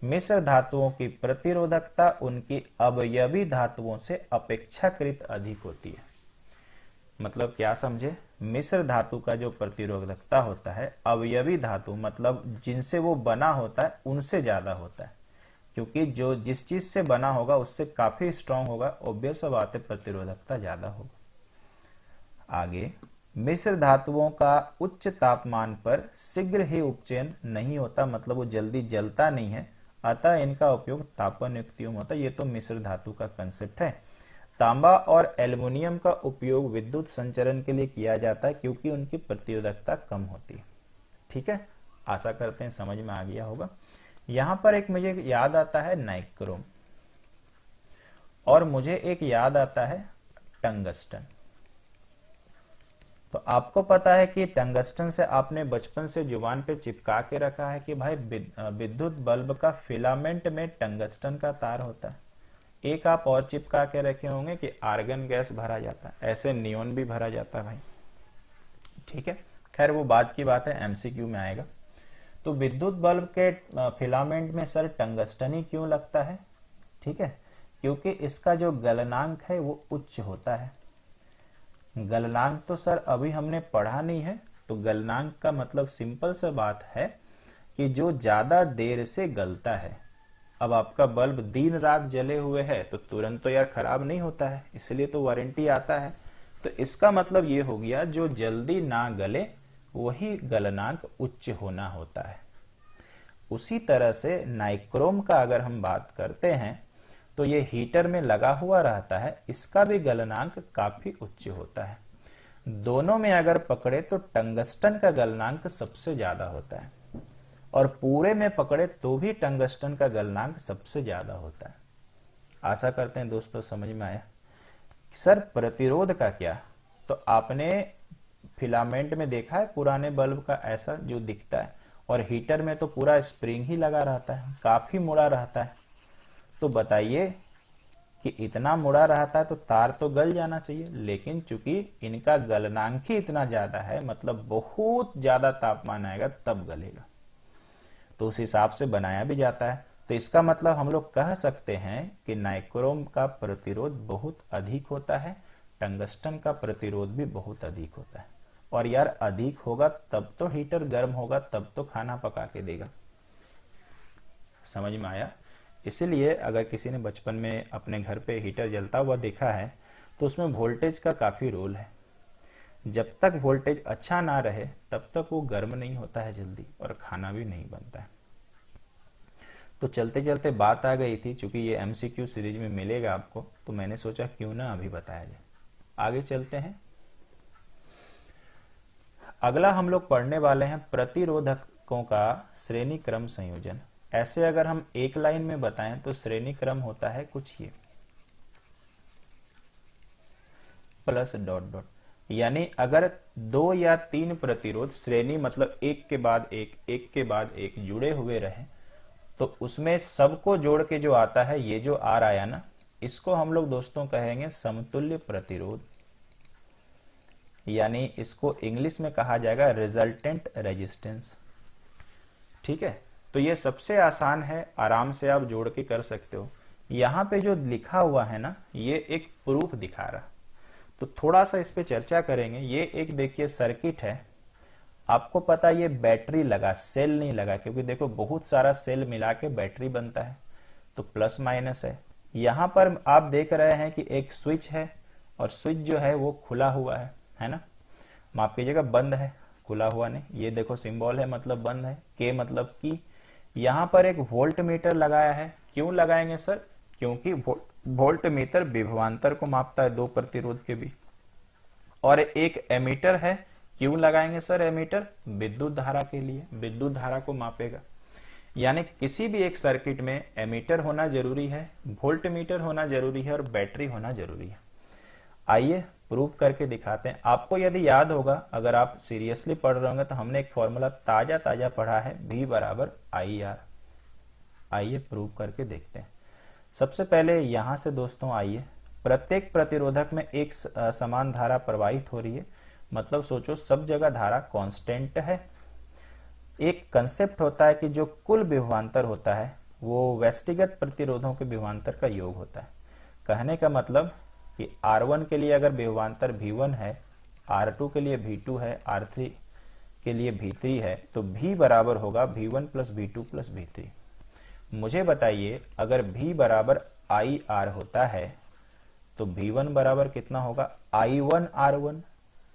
मिश्र धातुओं की प्रतिरोधकता उनकी अवयवी धातुओं से अपेक्षाकृत अधिक होती है। मतलब क्या समझे, मिश्र धातु का जो प्रतिरोधकता होता है अवयवी धातु मतलब जिनसे वो बना होता है उनसे ज्यादा होता है, क्योंकि जो जिस चीज से बना होगा उससे काफी स्ट्रांग होगा, ऑब्वियस बात है प्रतिरोधकता ज्यादा होगा। आगे मिश्र धातुओं का उच्च तापमान पर शीघ्र ही उपचयन नहीं होता, मतलब वो जल्दी जलता नहीं है, अतः इनका उपयोग तापन युक्तियों में होता है। ये तो मिश्र धातु का कंसेप्ट है। तांबा और एल्युमिनियम का उपयोग विद्युत संचरण के लिए किया जाता है क्योंकि उनकी प्रतिरोधकता कम होती है। ठीक है, आशा करते हैं समझ में आ गया होगा। यहां पर एक मुझे याद आता है नाइक्रोम, और मुझे एक याद आता है टंगस्टन। तो आपको पता है कि टंगस्टन से आपने बचपन से जुबान पे चिपका के रखा है कि भाई विद्युत बल्ब का फिलामेंट में टंगस्टन का तार होता है। एक आप और चिपका के रखे होंगे कि आर्गन गैस भरा जाता है, ऐसे नियोन भी भरा जाता है भाई। ठीक है, खैर वो बाद की बात है, एमसीक्यू में आएगा। तो विद्युत बल्ब के फिलामेंट में सर टंगस्टन ही क्यों लगता है? ठीक है, क्योंकि इसका जो गलनांक है वो उच्च होता है। गलनांक तो सर अभी हमने पढ़ा नहीं है, तो गलनांक का मतलब सिंपल सा बात है कि जो ज्यादा देर से गलता है। अब आपका बल्ब दिन रात जले हुए है तो तुरंत तो यार खराब नहीं होता है, इसलिए तो वारंटी आता है। तो इसका मतलब ये हो गया जो जल्दी ना गले वही गलनांक उच्च होना होता है। उसी तरह से नाइक्रोम का अगर हम बात करते हैं तो ये हीटर में लगा हुआ रहता है, इसका भी गलनांक काफी उच्च होता है। दोनों में अगर पकड़े तो टंगस्टन का गलनांक सबसे ज्यादा होता है, और पूरे में पकड़े तो भी टंगस्टन का गलनांक सबसे ज्यादा होता है। आशा करते हैं दोस्तों समझ में आया। सर प्रतिरोध का क्या, तो आपने फिलामेंट में देखा है पुराने बल्ब का ऐसा जो दिखता है, और हीटर में तो पूरा स्प्रिंग ही लगा रहता है, काफी मुड़ा रहता है। तो बताइए कि इतना मुड़ा रहता है तो तार तो गल जाना चाहिए, लेकिन चूंकि इनका गलनांक ही इतना ज्यादा है, मतलब बहुत ज्यादा तापमान आएगा तब गलेगा, तो उस हिसाब से बनाया भी जाता है। तो इसका मतलब हम लोग कह सकते हैं कि नाइक्रोम का प्रतिरोध बहुत अधिक होता है, टंगस्टन का प्रतिरोध भी बहुत अधिक होता है। और यार अधिक होगा तब तो हीटर गर्म होगा, तब तो खाना पका के देगा। समझ में आया? इसीलिए अगर किसी ने बचपन में अपने घर पे हीटर जलता हुआ देखा है तो उसमें वोल्टेज का काफी रोल है। जब तक वोल्टेज अच्छा ना रहे तब तक वो गर्म नहीं होता है जल्दी, और खाना भी नहीं बनता है। तो चलते चलते बात आ गई थी, चूंकि ये एमसीक्यू सीरीज में मिलेगा आपको, तो मैंने सोचा क्यों ना अभी बताया जाए। आगे चलते हैं। अगला हम लोग पढ़ने वाले हैं प्रतिरोधकों का श्रेणी क्रम संयोजन। ऐसे अगर हम एक लाइन में बताएं तो श्रेणी क्रम होता है कुछ ये प्लस डॉट डॉट, यानी अगर 2 या 3 प्रतिरोध श्रेणी मतलब एक के बाद एक के बाद एक जुड़े हुए रहे तो उसमें सबको जोड़ के जो आता है, ये जो आर आया ना, इसको हम लोग दोस्तों कहेंगे समतुल्य प्रतिरोध, यानी इसको इंग्लिश में कहा जाएगा रिजल्टेंट रेजिस्टेंस। ठीक है, तो ये सबसे आसान है, आराम से आप जोड़ के कर सकते हो। यहां पे जो लिखा हुआ है ना, ये एक प्रूफ दिखा रहा, तो थोड़ा सा इस पे चर्चा करेंगे। ये एक देखिए सर्किट है, आपको पता ये बैटरी लगा, सेल नहीं लगा, क्योंकि देखो बहुत सारा सेल मिला के बैटरी बनता है, तो प्लस माइनस है। यहां पर आप देख रहे हैं कि एक स्विच है और स्विच जो है वो खुला हुआ है ना, माफ कीजिएगा बंद है, खुला हुआ नहीं, ये देखो सिंबल है मतलब बंद है, के मतलब की। यहां पर एक वोल्ट मीटर लगाया है, क्यों लगाएंगे सर? क्योंकि वोल्ट मीटर विभवांतर को मापता है दो प्रतिरोध के बीच। और एक एमीटर है, क्यों लगाएंगे सर एमीटर? विद्युत धारा के लिए, विद्युत धारा को मापेगा। यानी किसी भी एक सर्किट में एमीटर होना जरूरी है, वोल्ट मीटर होना जरूरी है और बैटरी होना जरूरी है। आइए प्रूव करके दिखाते हैं। आपको यदि याद होगा, अगर आप सीरियसली पढ़ रहे होंगे, तो हमने एक फॉर्मूला ताजा ताजा पढ़ा है, V बराबर IR। आइए प्रूव करके देखते हैं। सबसे पहले यहां से दोस्तों आइए, प्रत्येक प्रतिरोधक में एक समान धारा प्रवाहित हो रही है, मतलब सोचो सब जगह धारा कांस्टेंट है। एक कंसेप्ट होता है कि जो कुल विभवांतर होता है वो व्यक्तिगत प्रतिरोधों के विभवांतर का योग होता है। कहने का मतलब कि R1 के लिए अगर विभवांतर V1 है, R2 के लिए V2 है, R3 के लिए V3 है, तो V बराबर होगा V1 plus V2 plus V3। मुझे बताइए, अगर V बराबर IR होता है तो V1 बराबर कितना होगा? I1 R1।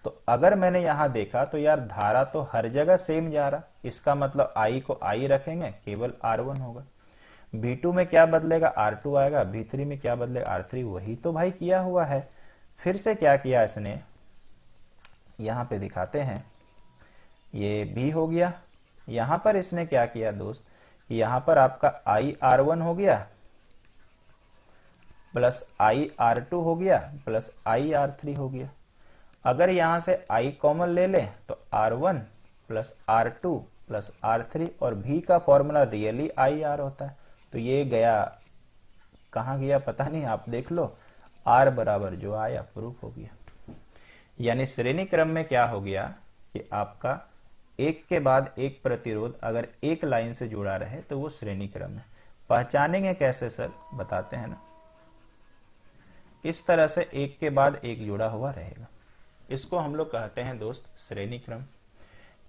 तो अगर मैंने यहां देखा तो यार धारा तो हर जगह सेम जा रहा, इसका मतलब I को I रखेंगे, केवल R1 होगा। V2 में क्या बदलेगा? R2 आएगा। V3 में क्या बदलेगा? R3। वही तो भाई किया हुआ है। फिर से क्या किया इसने, यहां पे दिखाते हैं, ये V हो गया। यहां पर इसने क्या किया दोस्त, कि यहां पर आपका IR1 हो गया प्लस IR2 हो गया प्लस IR3 हो गया। अगर यहां से I कॉमन ले लें तो R1 plus R2 plus R3, और V का फॉर्मूला रियली IR होता है। तो ये गया, कहां गया पता नहीं, आप देख लो, R बराबर जो आया प्रूफ हो गया। यानी श्रेणी क्रम में क्या हो गया कि आपका एक के बाद एक प्रतिरोध अगर एक लाइन से जुड़ा रहे तो वो श्रेणी क्रम है। पहचानेंगे कैसे सर? बताते हैं ना। इस तरह से एक के बाद एक जुड़ा हुआ रहेगा, इसको हम लोग कहते हैं दोस्त श्रेणी क्रम।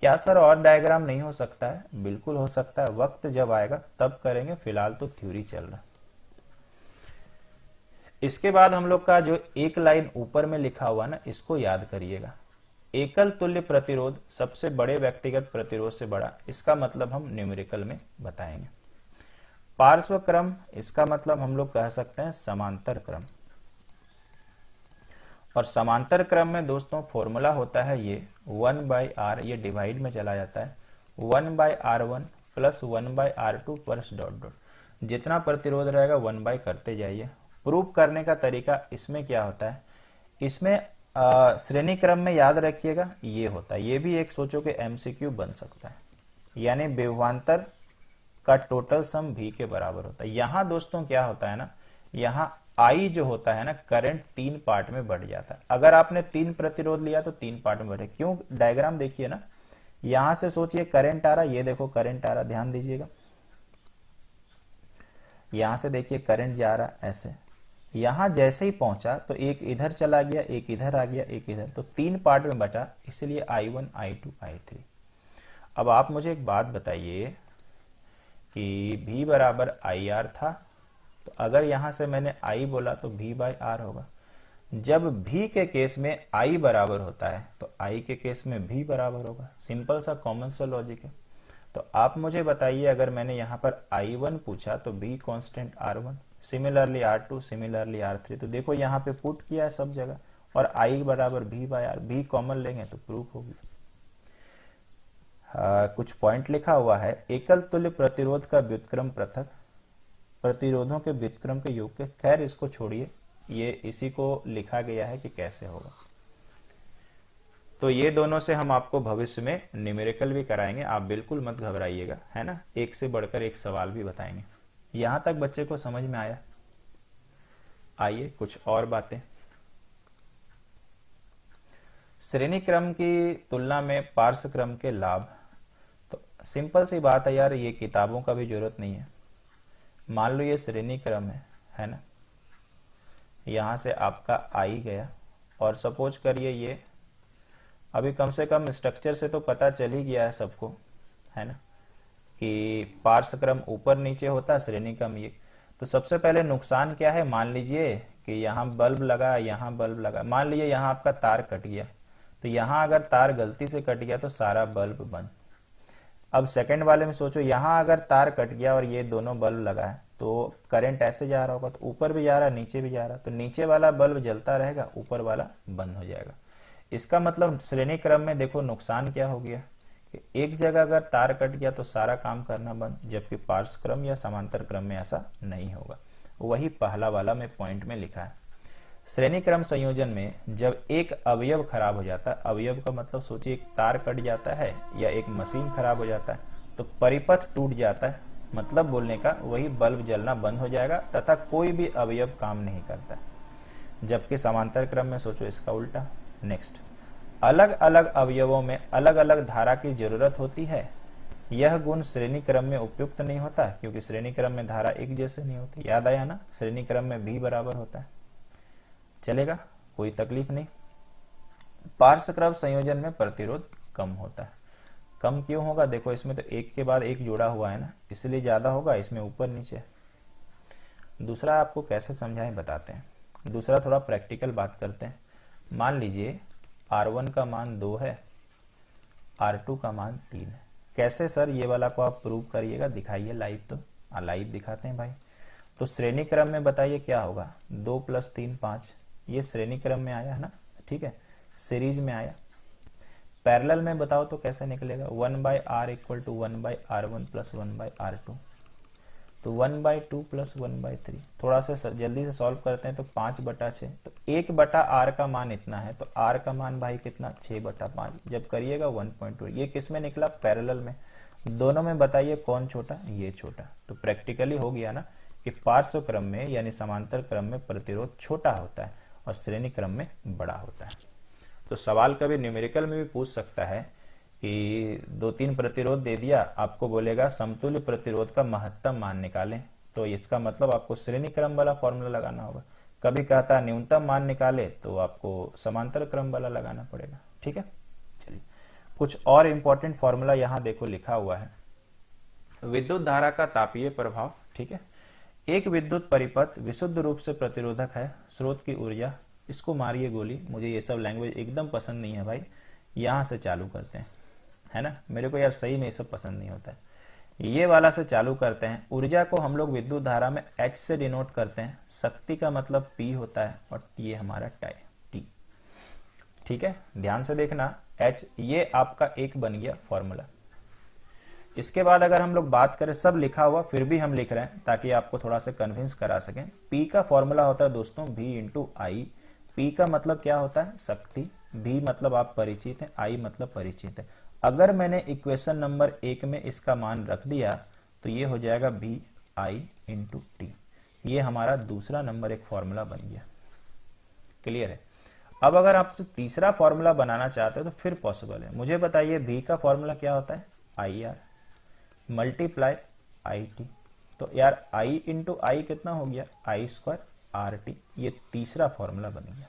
क्या सर और डायग्राम नहीं हो सकता है? बिल्कुल हो सकता है, वक्त जब आएगा तब करेंगे, फिलहाल तो थ्योरी चल रहा। इसके बाद हम लोग का जो एक लाइन ऊपर में लिखा हुआ ना, इसको याद करिएगा। एकल तुल्य प्रतिरोध सबसे बड़े व्यक्तिगत प्रतिरोध से बड़ा, इसका मतलब हम न्यूमेरिकल में बताएंगे। पार्श्व क्रम, इसका मतलब हम लोग कह सकते हैं समांतर क्रम। और समांतर क्रम में दोस्तों फॉर्मूला होता है ये 1/R, ये डिवाइड में चला जाता है, 1/R1 plus 1/R2 plus dot dot, जितना प्रतिरोध रहेगा 1 करते जाइए। प्रूफ करने का तरीका इसमें क्या होता है, इसमें श्रेणी क्रम में याद रखिएगा ये होता है, ये भी एक सोचो कि MCQ बन सकता है, यानी विभवांतर का टोटल सम V के बराबर होता है। यहां दोस्तों क्या होता है ना, यहां I जो होता है ना, करंट 3 पार्ट में बढ़ जाता है। अगर आपने 3 प्रतिरोध लिया तो 3 पार्ट में बढ़े। क्यों? डायग्राम देखिए ना, यहां से सोचिए करंट आ रहा, ये देखो करंट आ रहा, ध्यान दीजिएगा। यहां से देखिए करंट जा रहा ऐसे, यहां जैसे ही पहुंचा तो एक इधर चला गया, एक इधर आ गया, एक इधर, तो 3 पार्ट में बचा, इसलिए I1 I2 I3। अब आप मुझे एक बात बताइए कि V बराबर IR था, तो अगर यहां से मैंने I बोला तो V/R होगा। जब V के केस में I बराबर होता है तो I के केस में V बराबर होगा। सिंपल सा कॉमन सा लॉजिक है। तो आप मुझे बताइए, अगर मैंने यहां पर I1 पूछा तो V constant R1, similarly R2, similarly R3। तो देखो यहां पे पुट किया है सब जगह, और I बराबर V/R, V कॉमन लेंगे तो प्रूफ होगी। कुछ पॉइंट लिखा हुआ है। एकल तुल्य प्रतिरोध का व्युत्क्रम पृथक प्रतिरोधों के व्युत्क्रम के योग के। खैर इसको छोड़िए, ये इसी को लिखा गया है कि कैसे होगा। तो ये दोनों से हम आपको भविष्य में न्यूमेरिकल भी कराएंगे, आप बिल्कुल मत घबराइएगा, है ना। एक से बढ़कर एक सवाल भी बताएंगे। यहां तक बच्चे को समझ में आया? आइए कुछ और बातें। श्रेणी क्रम की तुलना में पार्श्व क्रम के लाभ। तो सिंपल सी बात है यार, ये किताबों का भी जरूरत नहीं है। मान लो ये श्रेणी क्रम है ना, यहां से आपका आई गया, और सपोज करिए ये अभी कम से कम स्ट्रक्चर से तो पता चल ही गया है सबको, है ना, कि पार्श्व क्रम ऊपर नीचे होता है, श्रेणी क्रम ये। तो सबसे पहले नुकसान क्या है, मान लीजिए कि यहाँ बल्ब लगा, यहाँ बल्ब लगा, मान लीजिए यहाँ आपका तार कट गया, तो यहाँ अगर तार गलती से कट गया तो सारा बल्ब बंद। अब सेकंड वाले में सोचो, यहाँ अगर तार कट गया और ये दोनों बल्ब लगा है, तो करंट ऐसे जा रहा होगा, तो ऊपर भी जा रहा है नीचे भी जा रहा है, तो नीचे वाला बल्ब जलता रहेगा, ऊपर वाला बंद हो जाएगा। इसका मतलब श्रेणी क्रम में देखो नुकसान क्या हो गया कि एक जगह अगर तार कट गया तो सारा काम करना बंद, जबकि पार्श्व क्रम या समांतर क्रम में ऐसा नहीं होगा। वही पहला वाला में पॉइंट में लिखा है। श्रेणी क्रम संयोजन में जब एक अवयव खराब हो जाता है, अवयव का मतलब सोचिए एक तार कट जाता है या एक मशीन खराब हो जाता है, तो परिपथ टूट जाता है, मतलब बोलने का वही बल्ब जलना बंद हो जाएगा तथा कोई भी अवयव काम नहीं करता। जबकि समांतर क्रम में सोचो इसका उल्टा। नेक्स्ट, अलग अलग अवयवों में अलग अलग धारा की जरूरत होती है। यह गुण श्रेणी क्रम में उपयुक्त नहीं होता, क्योंकि श्रेणी क्रम में धारा एक जैसे नहीं होती। याद आया ना, श्रेणी क्रम में भी बराबर होता है। चलेगा, कोई तकलीफ नहीं। पार्श्व क्रम संयोजन में प्रतिरोध कम होता है। कम क्यों होगा, देखो इसमें तो एक के बाद एक जुड़ा हुआ है ना, इसलिए ज्यादा होगा, इसमें ऊपर नीचे। दूसरा आपको कैसे समझाएं बताते हैं। दूसरा थोड़ा प्रैक्टिकल बात करते हैं। मान लीजिए R1 का मान 2 है, R2 का मान 3 है। कैसे सर, ये वाला को आप प्रूव करिएगा, दिखाइए लाइव। तो लाइव दिखाते हैं भाई। तो श्रेणी क्रम में बताइए क्या होगा, 2 + 3 5, ये श्रेणी क्रम में आया है ना, ठीक है, सीरीज में आया। पैरेलल में बताओ तो कैसे निकलेगा, 1/r = 1/r1 + 1/r2, तो 1/2 + 1/3। थोड़ा सा जल्दी से सॉल्व करते हैं, तो 5/6, तो 1/r का मान इतना है, तो r का मान भाई कितना, 6/5। जब करिएगा 1.2। ये किस में निकला, पैरेलल में। दोनों में बताइए कौन छोटा, ये छोटा। तो प्रैक्टिकली हो गया ना कि पार्श्व क्रम में यानी समांतर क्रम में प्रतिरोध छोटा होता है और श्रेणी क्रम में बड़ा होता है। तो सवाल कभी न्यूमेरिकल में भी पूछ सकता है कि 2-3 प्रतिरोध दे दिया, आपको बोलेगा समतुल्य प्रतिरोध का महत्तम मान निकालें, तो इसका मतलब आपको श्रेणी क्रम वाला फॉर्मूला लगाना होगा। कभी कहता है न्यूनतम मान निकाले, तो आपको समांतर क्रम वाला लगाना पड़ेगा। ठीक है, चलिए कुछ और इंपॉर्टेंट फॉर्मूला यहाँ देखो लिखा हुआ है। विद्युत धारा का तापीय प्रभाव। ठीक है, एक विद्युत परिपथ विशुद्ध रूप से प्रतिरोधक है। स्रोत की ऊर्जा, इसको मारिए गोली। मुझे ये सब लैंग्वेज एकदम पसंद नहीं है भाई। यहां से चालू करते हैं, है ना, मेरे को यार सही में ये सब पसंद नहीं होता है। ये वाला से चालू करते हैं। ऊर्जा को हम लोग विद्युत धारा में H से डिनोट करते हैं। शक्ति का मतलब P होता है, और ये हमारा T। ठीक है, ध्यान से देखना, H ये आपका एक बन गया फॉर्मूला। इसके बाद अगर हम लोग बात करें, सब लिखा हुआ फिर भी हम लिख रहे हैं ताकि आपको थोड़ा सा कन्विंस करा सकें। P का फॉर्मूला होता है दोस्तों V × I। P का मतलब क्या होता है, शक्ति। V मतलब आप परिचित हैं, I मतलब परिचित है। अगर मैंने इक्वेशन नंबर 1 में इसका मान रख दिया तो ये हो जाएगा VI × T। ये हमारा दूसरा नंबर एक फॉर्मूला बन गया। क्लियर है। अब अगर आप तीसरा फॉर्मूला बनाना चाहते हो तो फिर पॉसिबल है। मुझे बताइए V का फॉर्मूला क्या होता है, IR × IT। तो यार I × I कितना हो गया, I² RT। ये तीसरा फॉर्मूला बन गया।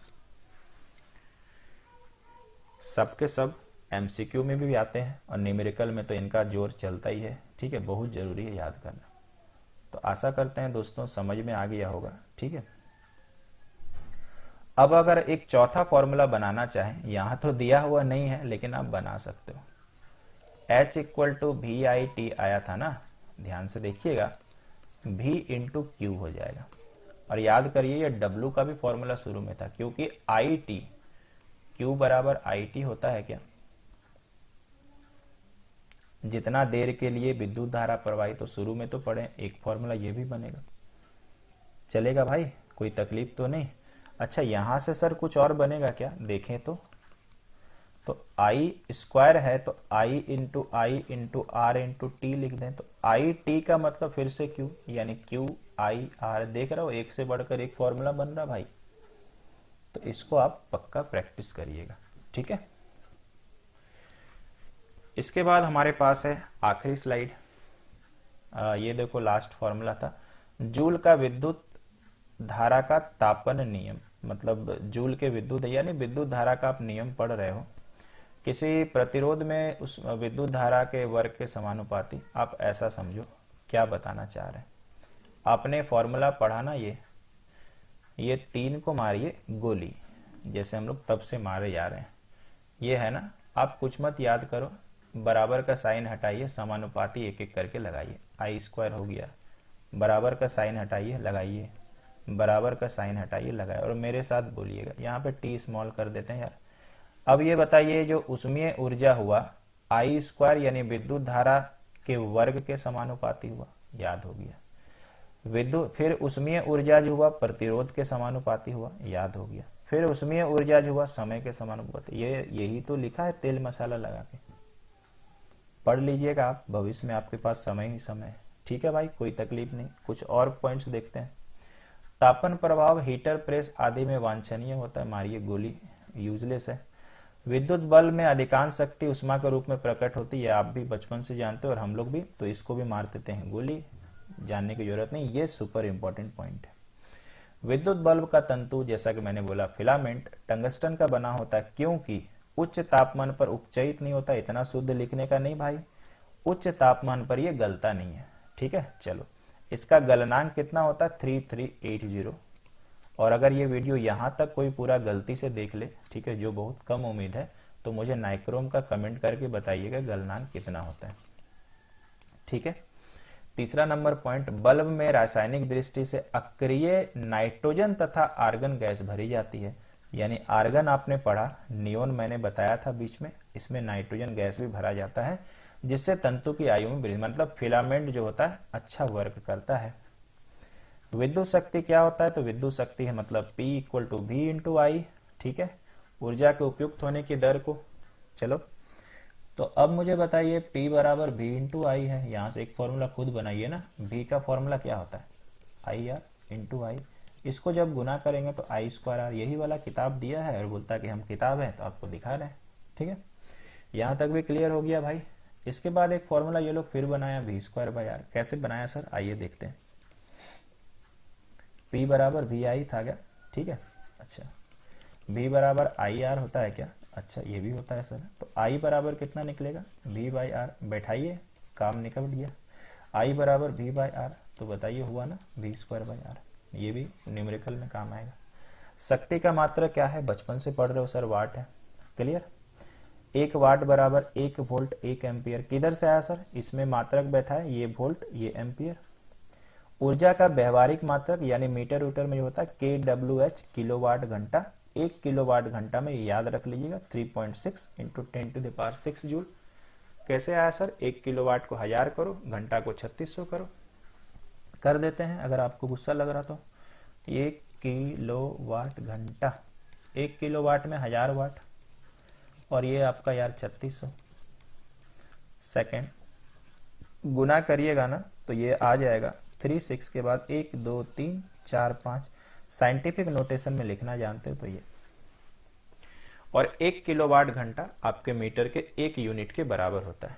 सबके सब MCQ में भी आते हैं और न्यूमेरिकल में तो इनका जोर चलता ही है। ठीक है, बहुत जरूरी है याद करना। तो आशा करते हैं दोस्तों समझ में आ गया होगा। ठीक है, अब अगर एक चौथा फॉर्मूला बनाना चाहें, यहां तो दिया हुआ नहीं है लेकिन आप बना सकते हो। H = VIT आया था ना, ध्यान से देखिएगा, V × Q हो जाएगा। और याद करिए ये W का भी फॉर्मूला शुरू में था, क्योंकि IT Q = IT होता है क्या, जितना देर के लिए विद्युत धारा प्रवाहित, तो शुरू में तो पढ़े, एक फॉर्मूला ये भी बनेगा। चलेगा भाई, कोई तकलीफ तो नहीं। अच्छा, यहां से सर कुछ और बनेगा क्या, देखें तो आई स्क्वायर है तो आई इंटू आर इंटू टी लिख दें, तो आई टी का मतलब फिर से क्यू, यानी क्यू आई आर। देख रहे हो, एक से बढ़कर एक फॉर्मूला बन रहा भाई, तो इसको आप पक्का प्रैक्टिस करिएगा, ठीक है। इसके बाद हमारे पास है आखिरी स्लाइड। ये देखो लास्ट फॉर्मूला था, जूल का विद्युत धारा का तापन नियम, मतलब जूल के विद्युत यानी विद्युत धारा का आप नियम पढ़ रहे हो, किसी प्रतिरोध में उस विद्युत धारा के वर्ग के समानुपाती। आप ऐसा समझो, क्या बताना चाह रहे हैं, आपने फॉर्मूला पढ़ा ना, ये 3 को मारिए गोली, जैसे हम लोग तब से मारे जा रहे हैं, ये है ना। आप कुछ मत याद करो, बराबर का साइन हटाइए, समानुपाती एक एक करके लगाइए। आई स्क्वायर हो गया, बराबर का साइन हटाइए, लगाइए, बराबर का साइन हटाइए, लगाइए, और मेरे साथ बोलिएगा। यहाँ पे टी स्मॉल कर देते हैं यार। अब ये बताइए, जो उसमें ऊर्जा हुआ आई स्क्वायर यानी विद्युत धारा के वर्ग के समानुपाती हुआ, याद हो गया। विद्युत, फिर उसमें ऊर्जा जो हुआ प्रतिरोध के समानुपाती हुआ, याद हो गया। फिर उसमें ऊर्जा जो हुआ समय के समानुपाती। यही तो लिखा है तेल मसाला लगा के, पढ़ लीजिएगा आप, भविष्य में आपके पास समय ही समय है, ठीक है भाई, कोई तकलीफ नहीं। कुछ और पॉइंट्स देखते हैं। तापन प्रभाव हीटर प्रेस आदि में वांछनीय होता है, मारिए गोली, यूजलेस है। विद्युत बल्ब में अधिकांश शक्ति उष्मा के रूप में प्रकट होती है, आप भी बचपन से जानते हो और हम लोग भी, तो इसको भी मार देते हैं गोली, जानने की जरूरत नहीं, ये सुपर इंपॉर्टेंट पॉइंट है। विद्युत बल्ब का तंतु, जैसा कि मैंने बोला, फिलामेंट टंगस्टन का बना होता है, क्योंकि उच्च तापमान पर उपचयित नहीं होता। इतना शुद्ध लिखने का नहीं भाई, उच्च तापमान पर ये गलता नहीं है, ठीक है। चलो, इसका गलनांक कितना होता है, 3380। और अगर ये वीडियो यहां तक कोई पूरा गलती से देख ले, ठीक है, जो बहुत कम उम्मीद है, तो मुझे नाइक्रोम का कमेंट करके बताइएगा गलनांक कितना होता है, ठीक है। तीसरा नंबर पॉइंट, बल्ब में रासायनिक दृष्टि से अक्रिय नाइट्रोजन तथा आर्गन गैस भरी जाती है, यानी आर्गन आपने पढ़ा, नियोन मैंने बताया था बीच में, इसमें नाइट्रोजन गैस भी भरा जाता है, जिससे तंतु की आयु में वृद्धि, मतलब फिलामेंट जो होता है अच्छा वर्क करता है। विद्युत शक्ति क्या होता है, तो विद्युत शक्ति है मतलब P = V × I, ठीक है, ऊर्जा के उपयुक्त होने की दर को। चलो, तो अब मुझे बताइए P = V × I है, यहां से एक फॉर्मूला खुद बनाइए ना। V का फॉर्मूला क्या होता है, IR × I, इसको जब गुना करेंगे तो I²R, यही वाला किताब दिया है और बोलता है कि हम किताब है, तो आपको दिखा रहे हैं, ठीक है। यहां तक भी क्लियर हो गया भाई। इसके बाद एक फॉर्मूला ये लोग फिर बनाया, V²/R। कैसे बनाया सर, आइए देखते हैं। P = VI था क्या, ठीक है। अच्छा, V = IR होता है क्या, अच्छा ये भी होता है सर। तो I बराबर कितना निकलेगा, V/R, बैठाइए, काम निकल गया। I = V/R, तो बताइए हुआ ना V²/R, ये भी न्यूमेरिकल में काम आएगा। शक्ति का मात्रक क्या है, बचपन से पढ़ रहे हो सर, वाट है, क्लियर। 1 वाट = 1 वोल्ट 1 एम्पियर। किधर से आया सर, इसमें मात्रक बैठा है, ये वोल्ट ये एम्पियर। ऊर्जा का व्यवहारिक मात्रक यानी मीटर मीटर में जो होता है kWh, किलोवाट घंटा। 1 किलोवाट घंटा में याद रख लीजिएगा 3.6 × 10⁶ जूल। कैसे आया सर, 1 किलोवाट को 1000 करो, घंटा को 3600 करो, कर देते हैं अगर आपको गुस्सा लग रहा तो। 1 किलोवाट घंटा, 1 किलोवाट में 1000 वाट, और ये आपका यार 3600 सेकेंड, गुना करिएगा ना तो ये आ जाएगा 36 के बाद 1 2 3 4 5, साइंटिफिक नोटेशन में लिखना जानते हो तो ये। और 1 किलोवाट घंटा आपके मीटर के 1 यूनिट के बराबर होता है,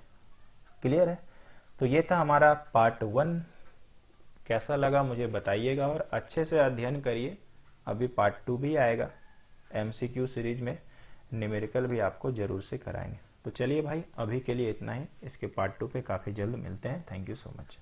क्लियर है। तो ये था हमारा पार्ट 1, कैसा लगा मुझे बताइएगा और अच्छे से अध्ययन करिए। अभी पार्ट 2 भी आएगा, MCQ सीरीज में न्यूमेरिकल भी आपको जरूर से कराएंगे। तो चलिए भाई, अभी के लिए इतना ही, इसके पार्ट 2 पे काफी जल्द मिलते हैं। Thank you so much.